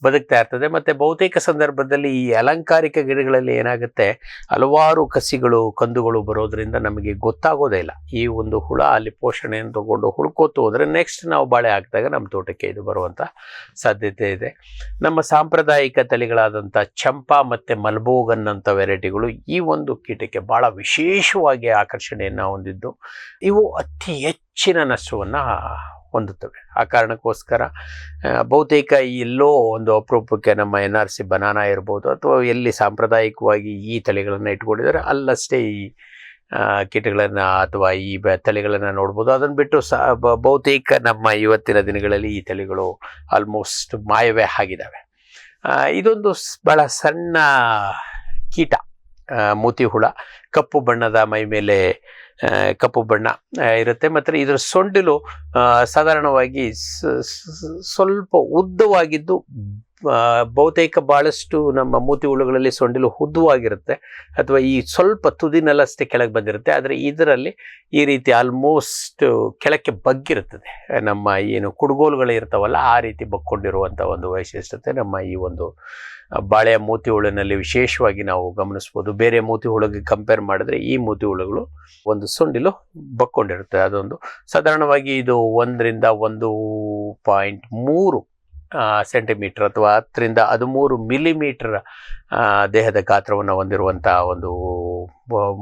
ಬದುಕ್ತಾ ಇರ್ತದೆ. ಮತ್ತು ಬಹುತೇಕ ಸಂದರ್ಭದಲ್ಲಿ ಈ ಅಲಂಕಾರಿಕ ಗಿಡಗಳಲ್ಲಿ ಏನಾಗುತ್ತೆ, ಹಲವಾರು ಕಸಿಗಳು, ಕಂದುಗಳು ಬರೋದ್ರಿಂದ ನಮಗೆ ಗೊತ್ತಾಗೋದೇ ಇಲ್ಲ. ಈ ಒಂದು ಹುಳ ಅಲ್ಲಿ ಪೋಷಣೆಯನ್ನು ತಗೊಂಡು ಹುಡ್ಕೋತು ಅಂದರೆ ನೆಕ್ಸ್ಟ್ ನಾವು ಬಾಳೆ ಹಾಕಿದಾಗ ನಮ್ಮ ತೋಟಕ್ಕೆ ಇದು ಬರುವಂಥ ಸಾಧ್ಯತೆ ಇದೆ. ನಮ್ಮ ಸಾಂಪ್ರದಾಯಿಕ ತಳಿಗಳಾದಂಥ ಚಂಪಾ ಮತ್ತು ಮಲ್ಬೋಗನ್ ಅಂತ ವೆರೈಟಿಗಳು ಈ ಒಂದು ಕೀಟಕ್ಕೆ ಭಾಳ ವಿಶೇಷವಾಗಿ ಆಕರ್ಷಣೆಯನ್ನು ಹೊಂದಿದ್ದು. ಇವು ಅತಿ ಹೆಚ್ಚಿನ ನಷ್ಟವನ್ನು ಹೊಂದುತ್ತವೆ. ಆ ಕಾರಣಕ್ಕೋಸ್ಕರ ಬಹುತೇಕ ಎಲ್ಲೋ ಒಂದು ಅಪರೂಪಕ್ಕೆ ನಮ್ಮ NRC ಬನಾನಾ ಇರ್ಬೋದು ಅಥವಾ ಎಲ್ಲಿ ಸಾಂಪ್ರದಾಯಿಕವಾಗಿ ಈ ತಳಿಗಳನ್ನು ಇಟ್ಕೊಂಡಿದ್ದಾರೆ ಅಲ್ಲಷ್ಟೇ ಈ ಕೀಟಗಳನ್ನು ಅಥವಾ ಈ ತಳಿಗಳನ್ನು ನೋಡ್ಬೋದು. ಅದನ್ನು ಬಿಟ್ಟು ಬಹುತೇಕ ನಮ್ಮ ಇವತ್ತಿನ ದಿನಗಳಲ್ಲಿ ಈ ತಳಿಗಳು ಆಲ್ಮೋಸ್ಟ್ ಮಾಯವೇ ಆಗಿದ್ದಾವೆ. ಇದೊಂದು ಭಾಳ ಸಣ್ಣ ಕೀಟ, ಮೂತಿ ಹುಳ. ಕಪ್ಪು ಬಣ್ಣದ ಮೈ ಮೇಲೆ ಕಪ್ಪು ಬಣ್ಣ ಇರುತ್ತೆ. ಮತ್ತು ಇದರ ಸೊಂಡಿಲು ಸಾಧಾರಣವಾಗಿ ಸ್ವಲ್ಪ ಉದ್ದವಾಗಿದ್ದು, ಬಹುತೇಕ ಭಾಳಷ್ಟು ನಮ್ಮ ಮೂತಿ ಹುಳುಗಳಲ್ಲಿ ಸೊಂಡಿಲು ಉದ್ದವಾಗಿರುತ್ತೆ ಅಥವಾ ಈ ಸ್ವಲ್ಪ ತುದಿನಲ್ಲಷ್ಟೇ ಕೆಳಗೆ ಬಂದಿರುತ್ತೆ. ಆದರೆ ಇದರಲ್ಲಿ ಈ ರೀತಿ ಆಲ್ಮೋಸ್ಟ್ ಕೆಳಕ್ಕೆ ಬಗ್ಗಿರುತ್ತದೆ. ನಮ್ಮ ಏನು ಕುಡುಗೋಲುಗಳು ಇರ್ತಾವಲ್ಲ ಆ ರೀತಿ ಬಗ್ಕೊಂಡಿರುವಂಥ ಒಂದು ವೈಶಿಷ್ಟ್ಯತೆ ನಮ್ಮ ಈ ಒಂದು ಬಾಳೆಯ ಮೂತಿ ಹುಳಿನಲ್ಲಿ ವಿಶೇಷವಾಗಿ ನಾವು ಗಮನಿಸ್ಬೋದು. ಬೇರೆ ಮೂತಿ ಹುಳಿಗೆ ಕಂಪೇರ್ ಮಾಡಿದ್ರೆ ಈ ಮೂತಿ ಹುಳುಗಳು ಒಂದು ಸೊಂಡಿಲು ಬಕ್ಕೊಂಡಿರುತ್ತೆ. ಅದೊಂದು ಸಾಧಾರಣವಾಗಿ ಇದು 1ರಿಂದ 1.3 ಸೆಂಟಿಮೀಟರ್ ಅಥವಾ 10ರಿಂದ 13 ಮಿಲಿಮೀಟರ್ ದೇಹದ ಗಾತ್ರವನ್ನು ಹೊಂದಿರುವಂಥ ಒಂದು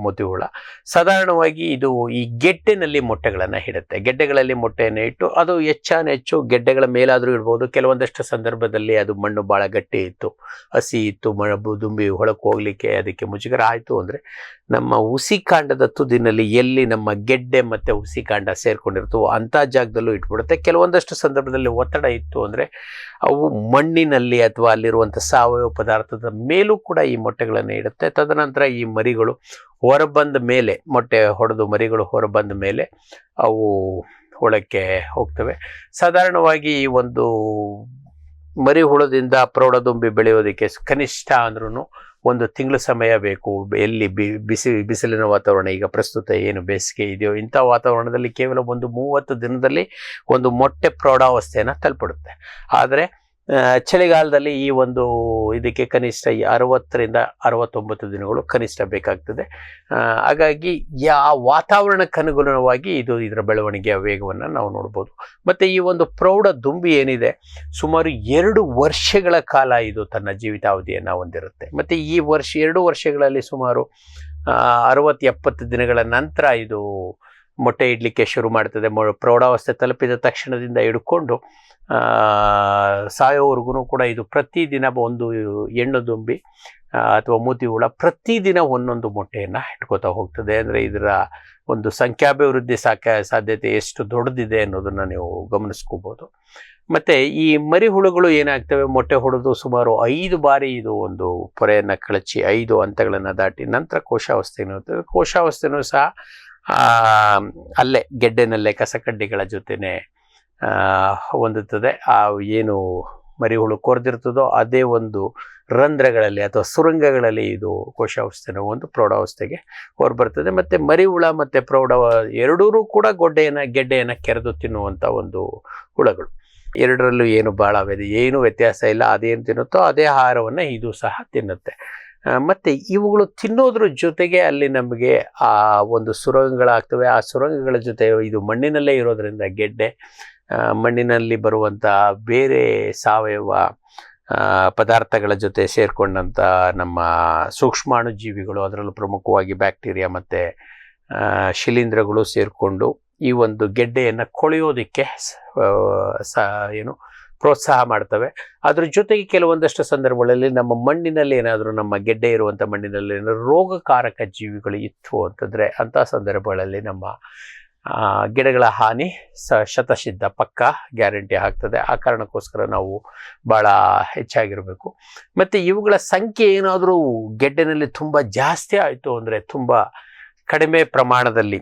ಮೂತಿ ಹುಳ. ಸಾಧಾರಣವಾಗಿ ಇದು ಈ ಗೆಡ್ಡೆನಲ್ಲಿ ಮೊಟ್ಟೆಗಳನ್ನು ಇಡುತ್ತೆ. ಗೆಡ್ಡೆಗಳಲ್ಲಿ ಮೊಟ್ಟೆಯನ್ನು ಇಟ್ಟು ಅದು ಹೆಚ್ಚು ಗೆಡ್ಡೆಗಳ ಮೇಲಾದರೂ ಇಡ್ಬೋದು. ಕೆಲವೊಂದಷ್ಟು ಸಂದರ್ಭದಲ್ಲಿ ಅದು ಮಣ್ಣು ಭಾಳ ಗಟ್ಟಿ ಇತ್ತು, ಹಸಿ ಇತ್ತು, ದುಂಬಿ ಹೊಳಕ್ಕೆ ಹೋಗಲಿಕ್ಕೆ ಅದಕ್ಕೆ ಮುಜುಗರ ಆಯಿತು ಅಂದರೆ ನಮ್ಮ ಹುಸಿಕಾಂಡದ ತುದಿನಲ್ಲಿ ಎಲ್ಲಿ ನಮ್ಮ ಗೆಡ್ಡೆ ಮತ್ತು ಹುಸಿಕಾಂಡ ಸೇರ್ಕೊಂಡಿರ್ತವೋ ಅಂಥ ಜಾಗದಲ್ಲೂ ಇಟ್ಬಿಡುತ್ತೆ. ಕೆಲವೊಂದಷ್ಟು ಸಂದರ್ಭದಲ್ಲಿ ಒತ್ತಡ ಇತ್ತು ಅಂದರೆ ಅವು ಮಣ್ಣಿನಲ್ಲಿ ಅಥವಾ ಅಲ್ಲಿರುವಂಥ ಸಾವಯವ ಪದಾರ್ಥದ ಮೇಲೂ ಕೂಡ ಈ ಮೊಟ್ಟೆಗಳನ್ನು ಇಡುತ್ತೆ. ತದನಂತರ ಈ ಮರಿಗಳು ಹೊರಬಂದ ಮೇಲೆ, ಮೊಟ್ಟೆ ಹೊಡೆದು ಮರಿಗಳು ಹೊರಬಂದ ಮೇಲೆ ಅವು ಹುಳಕ್ಕೆ ಹೋಗ್ತವೆ. ಸಾಧಾರಣವಾಗಿ ಈ ಒಂದು ಮರಿ ಹುಳದಿಂದ ಪ್ರೌಢದುಂಬಿ ಬೆಳೆಯೋದಕ್ಕೆ ಕನಿಷ್ಠ ಅಂದ್ರೂ 1 ತಿಂಗಳ ಸಮಯ ಬೇಕು. ಎಲ್ಲಿ ಬಿಸಿಲಿನ ವಾತಾವರಣ, ಈಗ ಪ್ರಸ್ತುತ ಏನು ಬೇಸಿಗೆ ಇದೆಯೋ ಇಂಥ ವಾತಾವರಣದಲ್ಲಿ ಕೇವಲ 30 ದಿನದಲ್ಲಿ ಒಂದು ಮೊಟ್ಟೆ ಪ್ರೌಢಾವಸ್ಥೆಯನ್ನು ತಲುಪಿಡುತ್ತೆ. ಆದರೆ ಚಳಿಗಾಲದಲ್ಲಿ ಈ ಒಂದು ಇದಕ್ಕೆ ಕನಿಷ್ಠ 60ರಿಂದ 69 ದಿನಗಳು ಕನಿಷ್ಠ ಬೇಕಾಗ್ತದೆ. ಹಾಗಾಗಿ ವಾತಾವರಣಕ್ಕೆ ಅನುಗುಣವಾಗಿ ಇದರ ಬೆಳವಣಿಗೆಯ ವೇಗವನ್ನು ನಾವು ನೋಡ್ಬೋದು. ಮತ್ತು ಈ ಒಂದು ಪ್ರೌಢ ದುಂಬಿ ಏನಿದೆ ಸುಮಾರು 2 ವರ್ಷಗಳ ಕಾಲ ಇದು ತನ್ನ ಜೀವಿತಾವಧಿಯನ್ನು ಹೊಂದಿರುತ್ತೆ. ಮತ್ತು ಈ 2 ವರ್ಷಗಳಲ್ಲಿ ಸುಮಾರು 60-70 ದಿನಗಳ ನಂತರ ಇದು ಮೊಟ್ಟೆ ಇಡಲಿಕ್ಕೆ ಶುರು ಮಾಡ್ತದೆ. ಪ್ರೌಢಾವಸ್ಥೆ ತಲುಪಿದ ತಕ್ಷಣದಿಂದ ಹಿಡ್ಕೊಂಡು ಸಾಯೋವರೆಗೂ ಕೂಡ ಇದು ಪ್ರತಿದಿನ ಒಂದು ಹೆಣ್ಣು ದುಂಬಿ ಅಥವಾ ಮೂತಿ ಹುಳ ಪ್ರತಿದಿನ ಒಂದೊಂದು ಮೊಟ್ಟೆಯನ್ನು ಇಟ್ಕೋತಾ ಹೋಗ್ತದೆ. ಅಂದರೆ ಇದರ ಒಂದು ಸಂಖ್ಯಾಭಿವೃದ್ಧಿ ಸಾಧ್ಯತೆ ಎಷ್ಟು ದೊಡ್ಡದಿದೆ ಅನ್ನೋದನ್ನು ನೀವು ಗಮನಿಸ್ಕೋಬೋದು. ಮತ್ತು ಈ ಮರಿ ಹುಳುಗಳು ಏನಾಗ್ತವೆ, ಮೊಟ್ಟೆ ಹೊಡೆದು ಸುಮಾರು 5 ಬಾರಿ ಇದು ಒಂದು ಪೊರೆಯನ್ನು ಕಳಚಿ 5 ಹಂತಗಳನ್ನು ದಾಟಿ ನಂತರ ಕೋಶಾವಸ್ಥೆನೂ ಇರ್ತದೆ. ಕೋಶಾವಸ್ಥೆನೂ ಸಹ ಅಲ್ಲೇ ಗೆಡ್ಡೆನಲ್ಲೇ ಕಸಕಡ್ಡಿಗಳ ಜೊತೆನೆ ಹೊಂದುತ್ತದೆ. ಏನು ಮರಿಹುಳು ಕೊರೆದಿರ್ತದೋ ಅದೇ ಒಂದು ರಂಧ್ರಗಳಲ್ಲಿ ಅಥವಾ ಸುರಂಗಗಳಲ್ಲಿ ಇದು ಕೋಶಾವಸ್ಥೆನ ಒಂದು ಪ್ರೌಢಾವಸ್ಥೆಗೆ ಹೊರಬರ್ತದೆ. ಮತ್ತು ಮರಿಹುಳ ಮತ್ತು ಪ್ರೌಢ ಎರಡೂ ಕೂಡ ಗೆಡ್ಡೆಯನ್ನು ಕೆರೆದು ತಿನ್ನುವಂಥ ಒಂದು ಹುಳಗಳು. ಎರಡರಲ್ಲೂ ಏನು ವ್ಯತ್ಯಾಸ ಇಲ್ಲ. ಅದೇನು ತಿನ್ನುತ್ತೋ ಅದೇ ಆಹಾರವನ್ನು ಇದು ಸಹ ತಿನ್ನುತ್ತೆ. ಮತ್ತು ಇವುಗಳು ತಿನ್ನೋದ್ರ ಜೊತೆಗೆ ಅಲ್ಲಿ ನಮಗೆ ಆ ಒಂದು ಸುರಂಗಗಳಾಗ್ತವೆ. ಆ ಸುರಂಗಗಳ ಜೊತೆ ಇದು ಮಣ್ಣಿನಲ್ಲೇ ಇರೋದ್ರಿಂದ ಗೆಡ್ಡೆ ಮಣ್ಣಿನಲ್ಲಿ ಬರುವಂಥ ಬೇರೆ ಸಾವಯವ ಪದಾರ್ಥಗಳ ಜೊತೆ ಸೇರಿಕೊಂಡಂಥ ನಮ್ಮ ಸೂಕ್ಷ್ಮಾಣು ಜೀವಿಗಳು, ಅದರಲ್ಲೂ ಪ್ರಮುಖವಾಗಿ ಬ್ಯಾಕ್ಟೀರಿಯಾ ಮತ್ತು ಶಿಲೀಂಧ್ರಗಳು ಸೇರಿಕೊಂಡು ಈ ಒಂದು ಗೆಡ್ಡೆಯನ್ನು ಕೊಳೆಯೋದಕ್ಕೆ ಪ್ರೋತ್ಸಾಹ ಮಾಡ್ತವೆ. ಅದ್ರ ಜೊತೆಗೆ ಕೆಲವೊಂದಷ್ಟು ಸಂದರ್ಭಗಳಲ್ಲಿ ನಮ್ಮ ಮಣ್ಣಿನಲ್ಲಿ ಏನಾದರೂ ನಮ್ಮ ಗೆಡ್ಡೆ ಇರುವಂಥ ಮಣ್ಣಿನಲ್ಲಿ ಏನಾದರೂ ರೋಗಕಾರಕ ಜೀವಿಗಳು ಇತ್ತು ಅಂತಂದರೆ ಅಂಥ ಸಂದರ್ಭಗಳಲ್ಲಿ ನಮ್ಮ ಗಿಡಗಳ ಹಾನಿ ಶತಸಿದ್ಧ ಪಕ್ಕ ಗ್ಯಾರಂಟಿ ಆಗ್ತದೆ. ಆ ಕಾರಣಕ್ಕೋಸ್ಕರ ನಾವು ಭಾಳ ಹೆಚ್ಚಾಗಿರಬೇಕು. ಮತ್ತು ಇವುಗಳ ಸಂಖ್ಯೆ ಏನಾದರೂ ಗೆಡ್ಡೆನಲ್ಲಿ ತುಂಬ ಜಾಸ್ತಿ ಆಯಿತು ಅಂದರೆ ತುಂಬ ಕಡಿಮೆ ಪ್ರಮಾಣದಲ್ಲಿ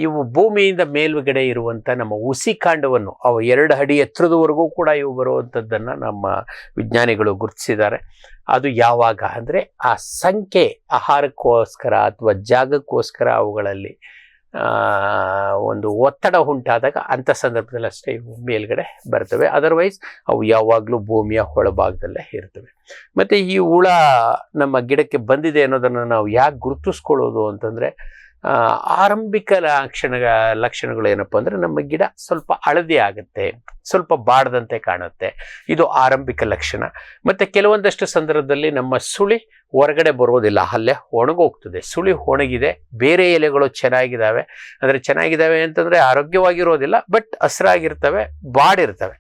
ಇವು ಭೂಮಿಯಿಂದ ಮೇಲುಗಡೆ ಇರುವಂಥ ನಮ್ಮ ಹುಸಿ ಕಾಂಡವನ್ನು ಅವು 2 ಅಡಿ ಎತ್ತರದವರೆಗೂ ಕೂಡ ಇವು ಬರುವಂಥದ್ದನ್ನು ನಮ್ಮ ವಿಜ್ಞಾನಿಗಳು ಗುರುತಿಸಿದ್ದಾರೆ. ಅದು ಯಾವಾಗ ಅಂದರೆ ಆ ಸಂಖ್ಯೆ ಆಹಾರಕ್ಕೋಸ್ಕರ ಅಥವಾ ಜಾಗಕ್ಕೋಸ್ಕರ ಅವುಗಳಲ್ಲಿ ಒಂದು ಒತ್ತಡ ಉಂಟಾದಾಗ ಅಂಥ ಸಂದರ್ಭದಲ್ಲಿ ಅಷ್ಟೇ ಇವು ಮೇಲ್ಗಡೆ ಬರ್ತವೆ. ಅದರ್ವೈಸ್ ಅವು ಯಾವಾಗಲೂ ಭೂಮಿಯ ಒಳಭಾಗದಲ್ಲೇ ಇರ್ತವೆ. ಮತ್ತು ಈ ಹುಳ ನಮ್ಮ ಗಿಡಕ್ಕೆ ಬಂದಿದೆ ಅನ್ನೋದನ್ನು ನಾವು ಯಾಕೆ ಗುರುತಿಸ್ಕೊಳ್ಳೋದು ಅಂತಂದರೆ ಆರಂಭಿಕ ಲಕ್ಷಣಗಳು ಏನಪ್ಪ ಅಂದರೆ ನಮ್ಮ ಗಿಡ ಸ್ವಲ್ಪ ಹಳದಿ ಆಗುತ್ತೆ, ಸ್ವಲ್ಪ ಬಾಡದಂತೆ ಕಾಣುತ್ತೆ. ಇದು ಆರಂಭಿಕ ಲಕ್ಷಣ. ಮತ್ತು ಕೆಲವೊಂದಷ್ಟು ಸಂದರ್ಭದಲ್ಲಿ ನಮ್ಮ ಸುಳಿ ಹೊರಗಡೆ ಬರೋದಿಲ್ಲ, ಅಲ್ಲೇ ಒಣಗೋಗ್ತದೆ. ಸುಳಿ ಒಣಗಿದೆ, ಬೇರೆ ಎಲೆಗಳು ಚೆನ್ನಾಗಿದ್ದಾವೆ. ಅಂದರೆ ಚೆನ್ನಾಗಿದ್ದಾವೆ ಅಂತಂದರೆ ಆರೋಗ್ಯವಾಗಿರೋದಿಲ್ಲ, ಬಟ್ ಹಸಿರಾಗಿರ್ತವೆ, ಬಾಡಿರ್ತವೆ.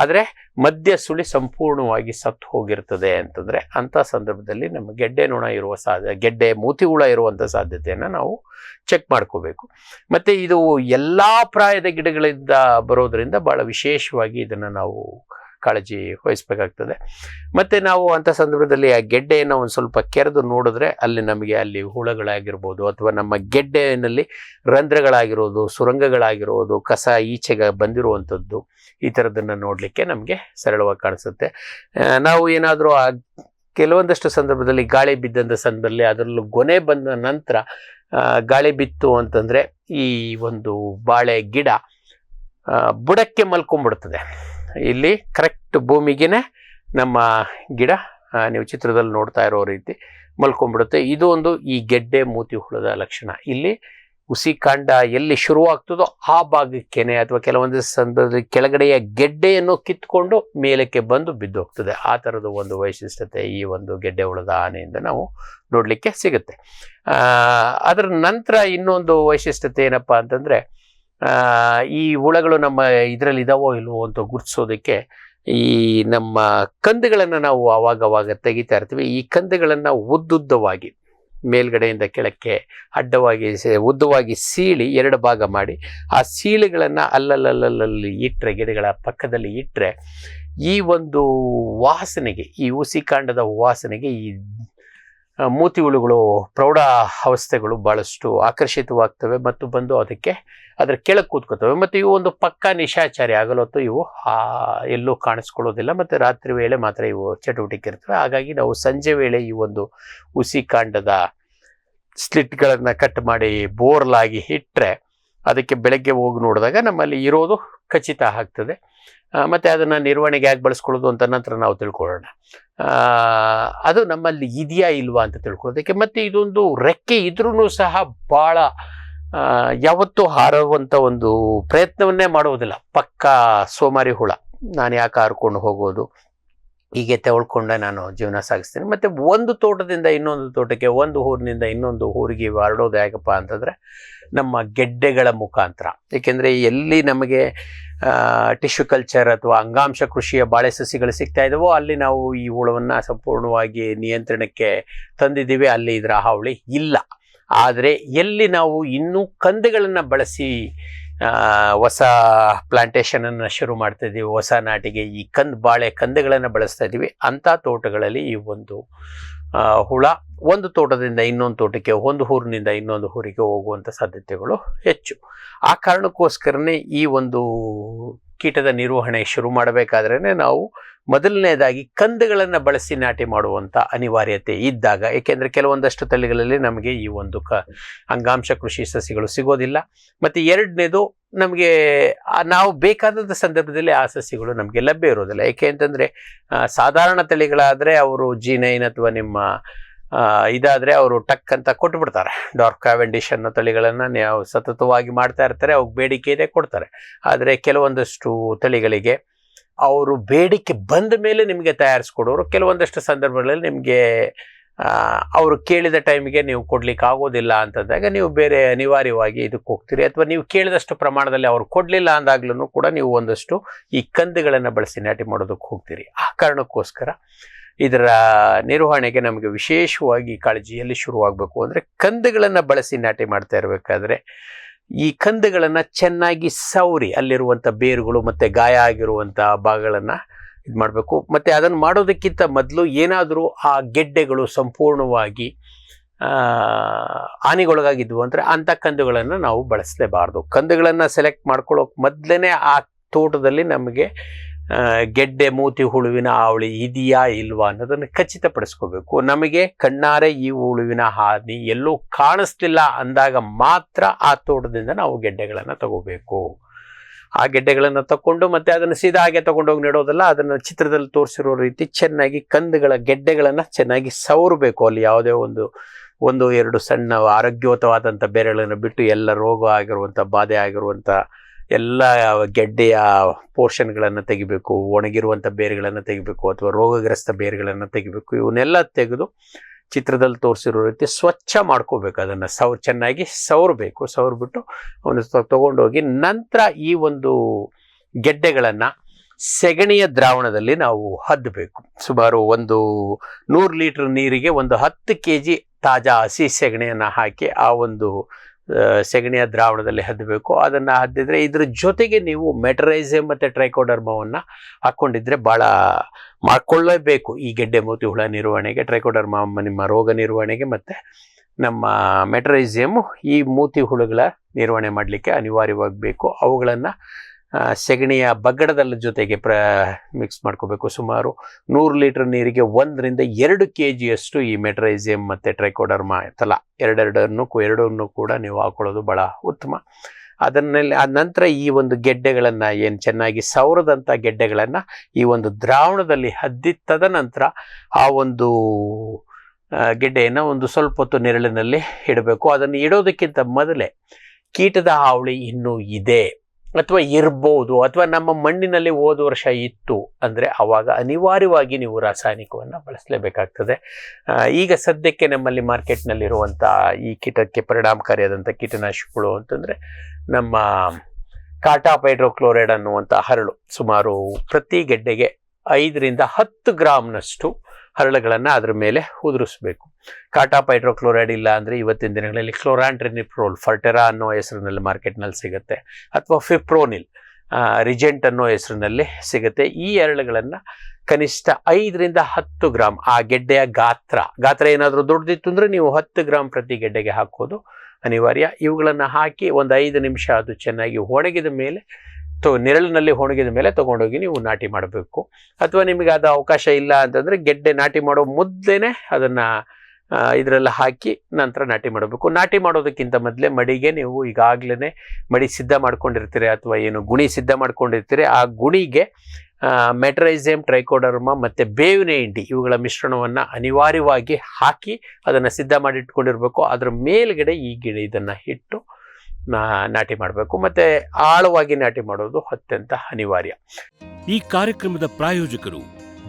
ಆದರೆ ಮಧ್ಯ ಸುಳಿ ಸಂಪೂರ್ಣವಾಗಿ ಸತ್ತು ಹೋಗಿರ್ತದೆ ಅಂತಂದರೆ ಅಂಥ ಸಂದರ್ಭದಲ್ಲಿ ನಮ್ಮ ಗೆಡ್ಡೆ ನೊಣ ಗೆಡ್ಡೆ ಮೂತಿ ಹುಳ ಇರುವಂಥ ಸಾಧ್ಯತೆಯನ್ನು ನಾವು ಚೆಕ್ ಮಾಡ್ಕೋಬೇಕು. ಮತ್ತು ಇದು ಎಲ್ಲ ಪ್ರಾಯದ ಗಿಡಗಳಿಂದ ಬರೋದರಿಂದ ಭಾಳ ವಿಶೇಷವಾಗಿ ಇದನ್ನು ನಾವು ಕಾಳಜಿ ವಹಿಸಬೇಕಾಗ್ತದೆ. ಮತ್ತು ನಾವು ಅಂಥ ಸಂದರ್ಭದಲ್ಲಿ ಆ ಗೆಡ್ಡೆಯನ್ನು ಒಂದು ಸ್ವಲ್ಪ ಕೆರೆದು ನೋಡಿದ್ರೆ ಅಲ್ಲಿ ಹುಳಗಳಾಗಿರ್ಬೋದು ಅಥವಾ ನಮ್ಮ ಗೆಡ್ಡೆಯಲ್ಲಿ ರಂಧ್ರಗಳಾಗಿರೋದು, ಸುರಂಗಗಳಾಗಿರೋದು, ಕಸ ಈಚೆಗೆ ಬಂದಿರುವಂಥದ್ದು, ಈ ಥರದನ್ನು ನೋಡಲಿಕ್ಕೆ ನಮಗೆ ಸರಳವಾಗಿ ಕಾಣಿಸುತ್ತೆ. ನಾವು ಏನಾದರೂ ಕೆಲವೊಂದಷ್ಟು ಸಂದರ್ಭದಲ್ಲಿ ಗಾಳಿ ಬಿದ್ದಂಥ ಸಂದರ್ಭದಲ್ಲಿ ಅದರಲ್ಲೂ ಗೊನೆ ಬಂದ ನಂತರ ಗಾಳಿ ಬಿತ್ತು ಅಂತಂದರೆ ಈ ಒಂದು ಬಾಳೆ ಗಿಡ ಬುಡಕ್ಕೆ ಮಲ್ಕೊಂಡ್ಬಿಡ್ತದೆ. ಇಲ್ಲಿ ಕರೆಕ್ಟ್ ಭೂಮಿಗೆ ನಮ್ಮ ಗಿಡ ನೀವು ಚಿತ್ರದಲ್ಲಿ ನೋಡ್ತಾ ಇರೋ ರೀತಿ ಮಲ್ಕೊಂಡ್ಬಿಡುತ್ತೆ. ಇದು ಒಂದು ಈ ಗೆಡ್ಡೆ ಮೂತಿ ಹುಳದ ಲಕ್ಷಣ. ಇಲ್ಲಿ ಹುಸಿ ಕಾಂಡ ಎಲ್ಲಿ ಶುರುವಾಗ್ತದೋ ಆ ಭಾಗಕ್ಕೇನೆ ಅಥವಾ ಕೆಲವೊಂದು ಸಂದರ್ಭದಲ್ಲಿ ಕೆಳಗಡೆಯ ಗೆಡ್ಡೆಯನ್ನು ಕಿತ್ಕೊಂಡು ಮೇಲಕ್ಕೆ ಬಂದು ಬಿದ್ದು ಹೋಗ್ತದೆ. ಆ ಥರದ ಒಂದು ವೈಶಿಷ್ಟ್ಯತೆ ಈ ಒಂದು ಗೆಡ್ಡೆ ಹುಳದ ಆನೆಯಿಂದ ನಾವು ನೋಡಲಿಕ್ಕೆ ಸಿಗುತ್ತೆ. ಅದರ ನಂತರ ಇನ್ನೊಂದು ವೈಶಿಷ್ಟ್ಯತೆ ಏನಪ್ಪ ಅಂತಂದರೆ ಈ ಹುಳಗಳು ನಮ್ಮ ಇದರಲ್ಲಿ ಇದಾವೋ ಇಲ್ವೋ ಅಂತ ಗುರುತಿಸೋದಕ್ಕೆ ಈ ನಮ್ಮ ಕಂದುಗಳನ್ನು ನಾವು ಆವಾಗವಾಗ ತೆಗಿತಾ ಇರ್ತೀವಿ. ಈ ಕಂದುಗಳನ್ನು ಉದ್ದುದ್ದವಾಗಿ ಮೇಲ್ಗಡೆಯಿಂದ ಕೆಳಕ್ಕೆ ಅಡ್ಡವಾಗಿ ಉದ್ದವಾಗಿ ಸೀಳಿ 2 ಭಾಗ ಮಾಡಿ ಆ ಸೀಳುಗಳನ್ನು ಅಲ್ಲಲ್ಲಿ ಇಟ್ಟರೆ, ಗಿಡಗಳ ಪಕ್ಕದಲ್ಲಿ ಇಟ್ಟರೆ ಈ ಒಂದು ವಾಸನೆಗೆ, ಈ ಹುಸಿ ಕಾಂಡದ ವಾಸನೆಗೆ ಈ ಮೂತಿ ಹುಳುಗಳು ಪ್ರೌಢ ಅವಸ್ಥೆಗಳು ಭಾಳಷ್ಟು ಆಕರ್ಷಿತವಾಗ್ತವೆ ಮತ್ತು ಬಂದು ಅದರ ಕೆಳಗೆ ಕೂತ್ಕೋತವೆ. ಮತ್ತು ಇವು ಒಂದು ಪಕ್ಕಾ ನಿಶಾಚಾರಿ. ಆಗಲೊತ್ತು ಇವು ಎಲ್ಲೂ ಕಾಣಿಸ್ಕೊಳ್ಳೋದಿಲ್ಲ ಮತ್ತು ರಾತ್ರಿ ವೇಳೆ ಮಾತ್ರ ಇವು ಚಟುವಟಿಕೆ ಇರ್ತವೆ. ಹಾಗಾಗಿ ನಾವು ಸಂಜೆ ವೇಳೆ ಈ ಒಂದು ಹುಸಿ ಕಾಂಡದ ಸ್ಲಿಟ್ಗಳನ್ನು ಕಟ್ ಮಾಡಿ ಬೋರ್ಲಾಗಿ ಇಟ್ಟರೆ ಅದಕ್ಕೆ ಬೆಳಗ್ಗೆ ಹೋಗಿ ನೋಡಿದಾಗ ನಮ್ಮಲ್ಲಿ ಇರೋದು ಖಚಿತ ಆಗ್ತದೆ. ಮತ್ತು ಅದನ್ನು ನಿರ್ವಹಣೆಗೆ ಹೇಗೆ ಬಳಸ್ಕೊಳ್ಳೋದು ಅಂತ ನಂತರ ನಾವು ತಿಳ್ಕೊಳ್ಳೋಣ. ಅದು ನಮ್ಮಲ್ಲಿ ಇದೆಯಾ ಇಲ್ವಾ ಅಂತ ತಿಳ್ಕೊಳ್ಳೋದಕ್ಕೆ. ಮತ್ತು ಇದೊಂದು ರೆಕ್ಕೆ ಇದ್ರೂ ಸಹ ಭಾಳ ಯಾವತ್ತೂ ಹಾರುವಂಥ ಒಂದು ಪ್ರಯತ್ನವನ್ನೇ ಮಾಡುವುದಿಲ್ಲ. ಪಕ್ಕಾ ಸೋಮಾರಿ ಹುಳ. ನಾನು ಯಾಕೆ ಹಾರ್ಕೊಂಡು ಹೋಗೋದು, ಹೀಗೆ ತೆಗೆದುಕೊಂಡೆ ನಾನು ಜೀವನ ಸಾಗಿಸ್ತೀನಿ. ಮತ್ತು ಒಂದು ತೋಟದಿಂದ ಇನ್ನೊಂದು ತೋಟಕ್ಕೆ, ಒಂದು ಊರಿನಿಂದ ಇನ್ನೊಂದು ಊರಿಗೆ ಹರಡೋದು ಹೇಗಪ್ಪ ಅಂತಂದರೆ ನಮ್ಮ ಗೆಡ್ಡೆಗಳ ಮುಖಾಂತರ. ಏಕೆಂದರೆ ಎಲ್ಲಿ ನಮಗೆ ಟಿಶ್ಯೂ ಕಲ್ಚರ್ ಅಥವಾ ಅಂಗಾಂಶ ಕೃಷಿಯ ಬಾಳೆ ಸಸಿಗಳು ಸಿಗ್ತಾ ಇದ್ದಾವೋ ಅಲ್ಲಿ ನಾವು ಈ ಹುಳವನ್ನು ಸಂಪೂರ್ಣವಾಗಿ ನಿಯಂತ್ರಣಕ್ಕೆ ತಂದಿದ್ದೀವಿ, ಅಲ್ಲಿ ಇದರ ಹಾವಳಿ ಇಲ್ಲ. ಆದರೆ ಎಲ್ಲಿ ನಾವು ಇನ್ನೂ ಕಂದುಗಳನ್ನು ಬಳಸಿ ಹೊಸ ಪ್ಲಾಂಟೇಶನನ್ನು ಶುರು ಮಾಡ್ತಾ ಇದ್ದೀವಿ, ಹೊಸ ನಾಟಿಗೆ ಈ ಬಾಳೆ ಕಂದುಗಳನ್ನು ಬಳಸ್ತಾ ಇದ್ದೀವಿ, ಅಂಥ ತೋಟಗಳಲ್ಲಿ ಈ ಒಂದು ಹುಳ ಒಂದು ತೋಟದಿಂದ ಇನ್ನೊಂದು ತೋಟಕ್ಕೆ, ಒಂದು ಊರಿನಿಂದ ಇನ್ನೊಂದು ಊರಿಗೆ ಹೋಗುವಂಥ ಸಾಧ್ಯತೆಗಳು ಹೆಚ್ಚು. ಆ ಕಾರಣಕ್ಕೋಸ್ಕರನೇ ಈ ಒಂದು ಕೀಟದ ನಿರ್ವಹಣೆ ಶುರು ಮಾಡಬೇಕಾದ್ರೇ ನಾವು ಮೊದಲನೇದಾಗಿ ಕಂದುಗಳನ್ನು ಬಳಸಿ ನಾಟಿ ಮಾಡುವಂಥ ಅನಿವಾರ್ಯತೆ ಇದ್ದಾಗ, ಏಕೆಂದರೆ ಕೆಲವೊಂದಷ್ಟು ತಳಿಗಳಲ್ಲಿ ನಮಗೆ ಈ ಒಂದು ಅಂಗಾಂಶ ಕೃಷಿ ಸಸಿಗಳು ಸಿಗೋದಿಲ್ಲ. ಮತ್ತು ಎರಡನೇದು, ನಮಗೆ ನಾವು ಬೇಕಾದಂಥ ಸಂದರ್ಭದಲ್ಲಿ ಆ ಸಸಿಗಳು ನಮಗೆ ಲಭ್ಯ ಇರೋದಿಲ್ಲ. ಏಕೆ ಅಂತಂದರೆ ಸಾಧಾರಣ ತಳಿಗಳಾದರೆ ಅವರು G9 ಅಥವಾ ನಿಮ್ಮ ಇದಾದರೆ ಅವರು ಟಕ್ ಅಂತ ಕೊಟ್ಟುಬಿಡ್ತಾರೆ. ಡಾರ್ಕ್ ಕ್ಯಾವೆಂಡಿಶ್ ಅನ್ನೋ ತಳಿಗಳನ್ನು ನಾವು ಸತತವಾಗಿ ಮಾಡ್ತಾ ಇರ್ತಾರೆ, ಅವ್ರಿಗೆ ಬೇಡಿಕೆ ಇದೆ, ಕೊಡ್ತಾರೆ. ಆದರೆ ಕೆಲವೊಂದಷ್ಟು ತಳಿಗಳಿಗೆ ಅವರು ಬೇಡಿಕೆ ಬಂದ ಮೇಲೆ ನಿಮಗೆ ತಯಾರಿಸ್ಕೊಡೋರು, ಕೆಲವೊಂದಷ್ಟು ಸಂದರ್ಭಗಳಲ್ಲಿ ನಿಮಗೆ ಅವರು ಕೇಳಿದ ಟೈಮಿಗೆ ನೀವು ಕೊಡ್ಲಿಕ್ಕೆ ಆಗೋದಿಲ್ಲ ಅಂತಂದಾಗ ನೀವು ಬೇರೆ ಅನಿವಾರ್ಯವಾಗಿ ಇದಕ್ಕೆ ಹೋಗ್ತೀರಿ. ಅಥವಾ ನೀವು ಕೇಳಿದಷ್ಟು ಪ್ರಮಾಣದಲ್ಲಿ ಅವ್ರು ಕೊಡಲಿಲ್ಲ ಅಂದಾಗ್ಲೂ ಕೂಡ ನೀವು ಒಂದಷ್ಟು ಈ ಕಂದುಗಳನ್ನು ಬಳಸಿ ನಾಟಿ ಮಾಡೋದಕ್ಕೆ ಹೋಗ್ತೀರಿ. ಆ ಕಾರಣಕ್ಕೋಸ್ಕರ ಇದರ ನಿರ್ವಹಣೆಗೆ ನಮಗೆ ವಿಶೇಷವಾಗಿ ಕಾಳಜಿಯಲ್ಲಿ ಶುರುವಾಗಬೇಕು. ಅಂದರೆ ಕಂದುಗಳನ್ನು ಬಳಸಿ ನಾಟಿ ಮಾಡ್ತಾ ಇರಬೇಕಾದ್ರೆ ಈ ಕಂದುಗಳನ್ನು ಚೆನ್ನಾಗಿ ಸವರಿ ಅಲ್ಲಿರುವಂಥ ಬೇರುಗಳು ಮತ್ತು ಗಾಯ ಆಗಿರುವಂಥ ಭಾಗಗಳನ್ನು ಇದು ಮಾಡಬೇಕು. ಮತ್ತು ಅದನ್ನು ಮಾಡೋದಕ್ಕಿಂತ ಮೊದಲು ಏನಾದರೂ ಆ ಗೆಡ್ಡೆಗಳು ಸಂಪೂರ್ಣವಾಗಿ ಹಾನಿಗೊಳಗಾಗಿದ್ವು ಅಂದರೆ ಅಂಥ ಕಂದುಗಳನ್ನು ನಾವು ಬಳಸಲೇಬಾರ್ದು. ಕಂದುಗಳನ್ನು ಸೆಲೆಕ್ಟ್ ಮಾಡ್ಕೊಳ್ಳೋಕೆ ಮೊದಲೇ ಆ ತೋಟದಲ್ಲಿ ನಮಗೆ ಗೆಡ್ಡೆ ಮೂತಿ ಹುಳುವಿನ ಹಾವಳಿ ಇದೆಯಾ ಇಲ್ವಾ ಅನ್ನೋದನ್ನು ಖಚಿತಪಡಿಸ್ಕೋಬೇಕು. ನಮಗೆ ಕಣ್ಣಾರೆ ಈ ಹುಳುವಿನ ಹಾನಿ ಎಲ್ಲೂ ಕಾಣಿಸ್ತಿಲ್ಲ ಅಂದಾಗ ಮಾತ್ರ ಆ ತೋಟದಿಂದ ನಾವು ಗೆಡ್ಡೆಗಳನ್ನು ತಗೋಬೇಕು. ಆ ಗೆಡ್ಡೆಗಳನ್ನು ತಗೊಂಡು ಮತ್ತೆ ಅದನ್ನು ಸೀದಾ ಹಾಗೆ ತಗೊಂಡೋಗಿ ನೆಡೋದಲ್ಲ, ಅದನ್ನು ಚಿತ್ರದಲ್ಲಿ ತೋರಿಸಿರೋ ರೀತಿ ಚೆನ್ನಾಗಿ ಕಂದುಗಳ ಗೆಡ್ಡೆಗಳನ್ನು ಚೆನ್ನಾಗಿ ಸವರಬೇಕು. ಅಲ್ಲಿ ಯಾವುದೇ ಒಂದು ಎರಡು ಸಣ್ಣ ಆರೋಗ್ಯಯುತವಾದಂಥ ಬೇರೆಗಳನ್ನು ಬಿಟ್ಟು ಎಲ್ಲ ರೋಗ ಆಗಿರುವಂಥ ಬಾಧೆ ಆಗಿರುವಂಥ ಎಲ್ಲ ಗೆಡ್ಡೆಯ ಪೋರ್ಷನ್ಗಳನ್ನು ತೆಗಿಬೇಕು, ಒಣಗಿರುವಂಥ ಬೇರುಗಳನ್ನು ತೆಗಿಬೇಕು ಅಥವಾ ರೋಗಗ್ರಸ್ತ ಬೇರುಗಳನ್ನು ತೆಗಿಬೇಕು. ಇವನ್ನೆಲ್ಲ ತೆಗೆದು ಚಿತ್ರದಲ್ಲಿ ತೋರಿಸಿರೋ ರೀತಿ ಸ್ವಚ್ಛ ಮಾಡ್ಕೋಬೇಕು. ಅದನ್ನು ಚೆನ್ನಾಗಿ ಸವರಬೇಕು. ಸವರ್ಬಿಟ್ಟು ಅವನು ತಗೊಂಡೋಗಿ ನಂತರ ಈ ಒಂದು ಗೆಡ್ಡೆಗಳನ್ನು ಸೆಗಣಿಯ ದ್ರಾವಣದಲ್ಲಿ ನಾವು ಹದ್ದಬೇಕು. ಸುಮಾರು 100 ಲೀಟರ್ ನೀರಿಗೆ 10 kg ತಾಜಾ ಹಸಿ ಸೆಗಣಿಯನ್ನು ಹಾಕಿ ಆ ಒಂದು ಸೆಗಣಿಯ ದ್ರಾವಣದಲ್ಲಿ ಹದ್ದಬೇಕು. ಅದನ್ನು ಹದ್ದಿದ್ರೆ ಇದ್ರ ಜೊತೆಗೆ ನೀವು ಮೆಟರೈಸಮ್ ಮತ್ತು ಟ್ರೈಕೋಡರ್ಮವನ್ನು ಹಾಕ್ಕೊಂಡಿದ್ರೆ ಭಾಳ ಮಾಡ್ಕೊಳ್ಳೇಬೇಕು. ಈ ಗೆಡ್ಡೆ ಮೂತಿ ಹುಳ ನಿರ್ವಹಣೆಗೆ ಟ್ರೈಕೋಡರ್ಮ ನಿಮ್ಮ ರೋಗ ನಿರ್ವಹಣೆಗೆ ಮತ್ತು ನಮ್ಮ ಮೆಟರೈಸಿಯಮ್ ಈ ಮೂತಿ ಹುಳುಗಳ ನಿರ್ವಹಣೆ ಮಾಡಲಿಕ್ಕೆ ಅನಿವಾರ್ಯವಾಗಬೇಕು. ಅವುಗಳನ್ನು ಸೆಗಣಿಯ ಬಗ್ಗಡದ ಜೊತೆಗೆ ಮಿಕ್ಸ್ ಮಾಡ್ಕೋಬೇಕು. ಸುಮಾರು 100 ಲೀಟರ್ ನೀರಿಗೆ 1 ರಿಂದ 2 kg ಈ ಮೆಟರೈಸಿಯಮ್ ಮತ್ತು ಟ್ರೈಕೋಡರ್ಮ ಎರಡನ್ನೂ ಕೂಡ ನೀವು ಹಾಕೊಳ್ಳೋದು ಭಾಳ ಉತ್ತಮ. ಆ ನಂತರ ಈ ಒಂದು ಗೆಡ್ಡೆಗಳನ್ನು ಏನು ಚೆನ್ನಾಗಿ ಸವರದಂಥ ಗೆಡ್ಡೆಗಳನ್ನು ಈ ಒಂದು ದ್ರಾವಣದಲ್ಲಿ ಹದ್ದಿ ತದನಂತರ ಆ ಒಂದು ಗೆಡ್ಡೆಯನ್ನು ಒಂದು ಸ್ವಲ್ಪ ಹೊತ್ತು ನೆರಳಿನಲ್ಲಿ ಇಡಬೇಕು. ಅದನ್ನು ಇಡೋದಕ್ಕಿಂತ ಮೊದಲೇ ಕೀಟದ ಹಾವಳಿ ಇನ್ನೂ ಇದೆ ಅಥವಾ ಇರ್ಬೋದು ಅಥವಾ ನಮ್ಮ ಮಣ್ಣಿನಲ್ಲಿ ಹೋದ ವರ್ಷ ಇತ್ತು ಅಂದರೆ ಆವಾಗ ಅನಿವಾರ್ಯವಾಗಿ ನೀವು ರಾಸಾಯನಿಕವನ್ನು ಬಳಸಲೇಬೇಕಾಗ್ತದೆ. ಈಗ ಸದ್ಯಕ್ಕೆ ನಮ್ಮಲ್ಲಿ ಮಾರ್ಕೆಟ್ನಲ್ಲಿರುವಂಥ ಈ ಕೀಟಕ್ಕೆ ಪರಿಣಾಮಕಾರಿಯಾದಂಥ ಕೀಟನಾಶಕಗಳು ಅಂತಂದರೆ ನಮ್ಮ ಕಾಟಾಪ್ ಹೈಡ್ರೋಕ್ಲೋರೈಡ್ ಅನ್ನುವಂಥ ಹರಳು ಸುಮಾರು ಪ್ರತಿ ಗೆಡ್ಡೆಗೆ 5 ರಿಂದ 10 ಗ್ರಾಮ್ನಷ್ಟು ಹರಳುಗಳನ್ನು ಅದರ ಮೇಲೆ ಉದುರಿಸಬೇಕು. ಕಾಟಾಪ್ ಹೈಡ್ರೋಕ್ಲೋರೈಡ್ ಇಲ್ಲ ಅಂದರೆ ಇವತ್ತಿನ ದಿನಗಳಲ್ಲಿ ಕ್ಲೋರಾಂಟ್ರಿನಿಪ್ರೋಲ್ ಫರ್ಟೆರಾ ಅನ್ನೋ ಹೆಸರಿನಲ್ಲಿ ಮಾರ್ಕೆಟ್ನಲ್ಲಿ ಸಿಗುತ್ತೆ, ಅಥವಾ ಫಿಪ್ರೋನಿಲ್ ರಿಜೆಂಟ್ ಅನ್ನೋ ಹೆಸರಿನಲ್ಲಿ ಸಿಗುತ್ತೆ. ಈ ಹರಳುಗಳನ್ನು ಕನಿಷ್ಠ 5 ರಿಂದ 10 ಗ್ರಾಮ್ ಆ ಗೆಡ್ಡೆಯ ಗಾತ್ರ ಏನಾದರೂ ದೊಡ್ಡದಿತ್ತು ಅಂದರೆ ನೀವು 10 ಗ್ರಾಮ್ ಪ್ರತಿ ಗೆಡ್ಡೆಗೆ ಹಾಕೋದು ಅನಿವಾರ್ಯ. ಇವುಗಳನ್ನು ಹಾಕಿ ಒಂದು 5 ನಿಮಿಷ ಅದು ಚೆನ್ನಾಗಿ ಒಣಗಿದ ಮೇಲೆ ನೆರಳಿನಲ್ಲಿ ಒಣಗಿದ ಮೇಲೆ ತೊಗೊಂಡೋಗಿ ನೀವು ನಾಟಿ ಮಾಡಬೇಕು. ಅಥವಾ ನಿಮಗೆ ಅದು ಅವಕಾಶ ಇಲ್ಲ ಅಂತಂದರೆ ಗೆಡ್ಡೆ ನಾಟಿ ಮಾಡೋ ಮೊದಲೇ ಅದನ್ನು ಇದರೆಲ್ಲ ಹಾಕಿ ನಂತರ ನಾಟಿ ಮಾಡಬೇಕು. ನಾಟಿ ಮಾಡೋದಕ್ಕಿಂತ ಮೊದಲೇ ಮಡಿಗೆ ನೀವು ಈಗಾಗಲೇ ಮಡಿ ಸಿದ್ಧ ಮಾಡ್ಕೊಂಡಿರ್ತೀರಿ ಅಥವಾ ಏನು ಗುಣಿ ಸಿದ್ಧ ಮಾಡ್ಕೊಂಡಿರ್ತೀರಿ, ಆ ಗುಣಿಗೆ ಮೆಟ್ರೈಸಿಯಂ, ಟ್ರೈಕೋಡರ್ಮಾ ಮತ್ತು ಬೇವಿನ ಹಿಂಡಿ ಇವುಗಳ ಮಿಶ್ರಣವನ್ನು ಅನಿವಾರ್ಯವಾಗಿ ಹಾಕಿ ಅದನ್ನು ಸಿದ್ಧ ಮಾಡಿ ಇಟ್ಕೊಂಡಿರ್ಬೇಕು. ಅದರ ಮೇಲ್ಗಡೆ ಈ ಇದನ್ನು ಇಟ್ಟು ನಾಟಿ ಮಾಡಬೇಕು. ಮತ್ತು ಆಳವಾಗಿ ನಾಟಿ ಮಾಡೋದು ಅತ್ಯಂತ ಅನಿವಾರ್ಯ. ಈ ಕಾರ್ಯಕ್ರಮದ ಪ್ರಾಯೋಜಕರು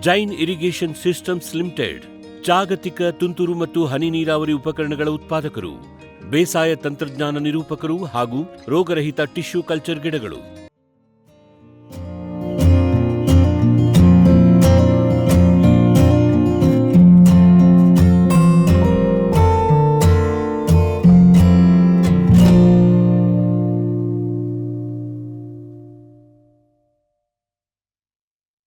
ಜೈನ್ ಇರಿಗೇಷನ್ ಸಿಸ್ಟಮ್ಸ್ ಲಿಮಿಟೆಡ್, ಜಾಗತಿಕ ತುಂತುರು ಮತ್ತು ಹನಿ ನೀರಾವರಿ ಉಪಕರಣಗಳ ಉತ್ಪಾದಕರು, ಬೇಸಾಯ ತಂತ್ರಜ್ಞಾನ ನಿರೂಪಕರು ಹಾಗೂ ರೋಗರಹಿತ ಟಿಶ್ಯೂ ಕಲ್ಚರ್ ಗಿಡಗಳು.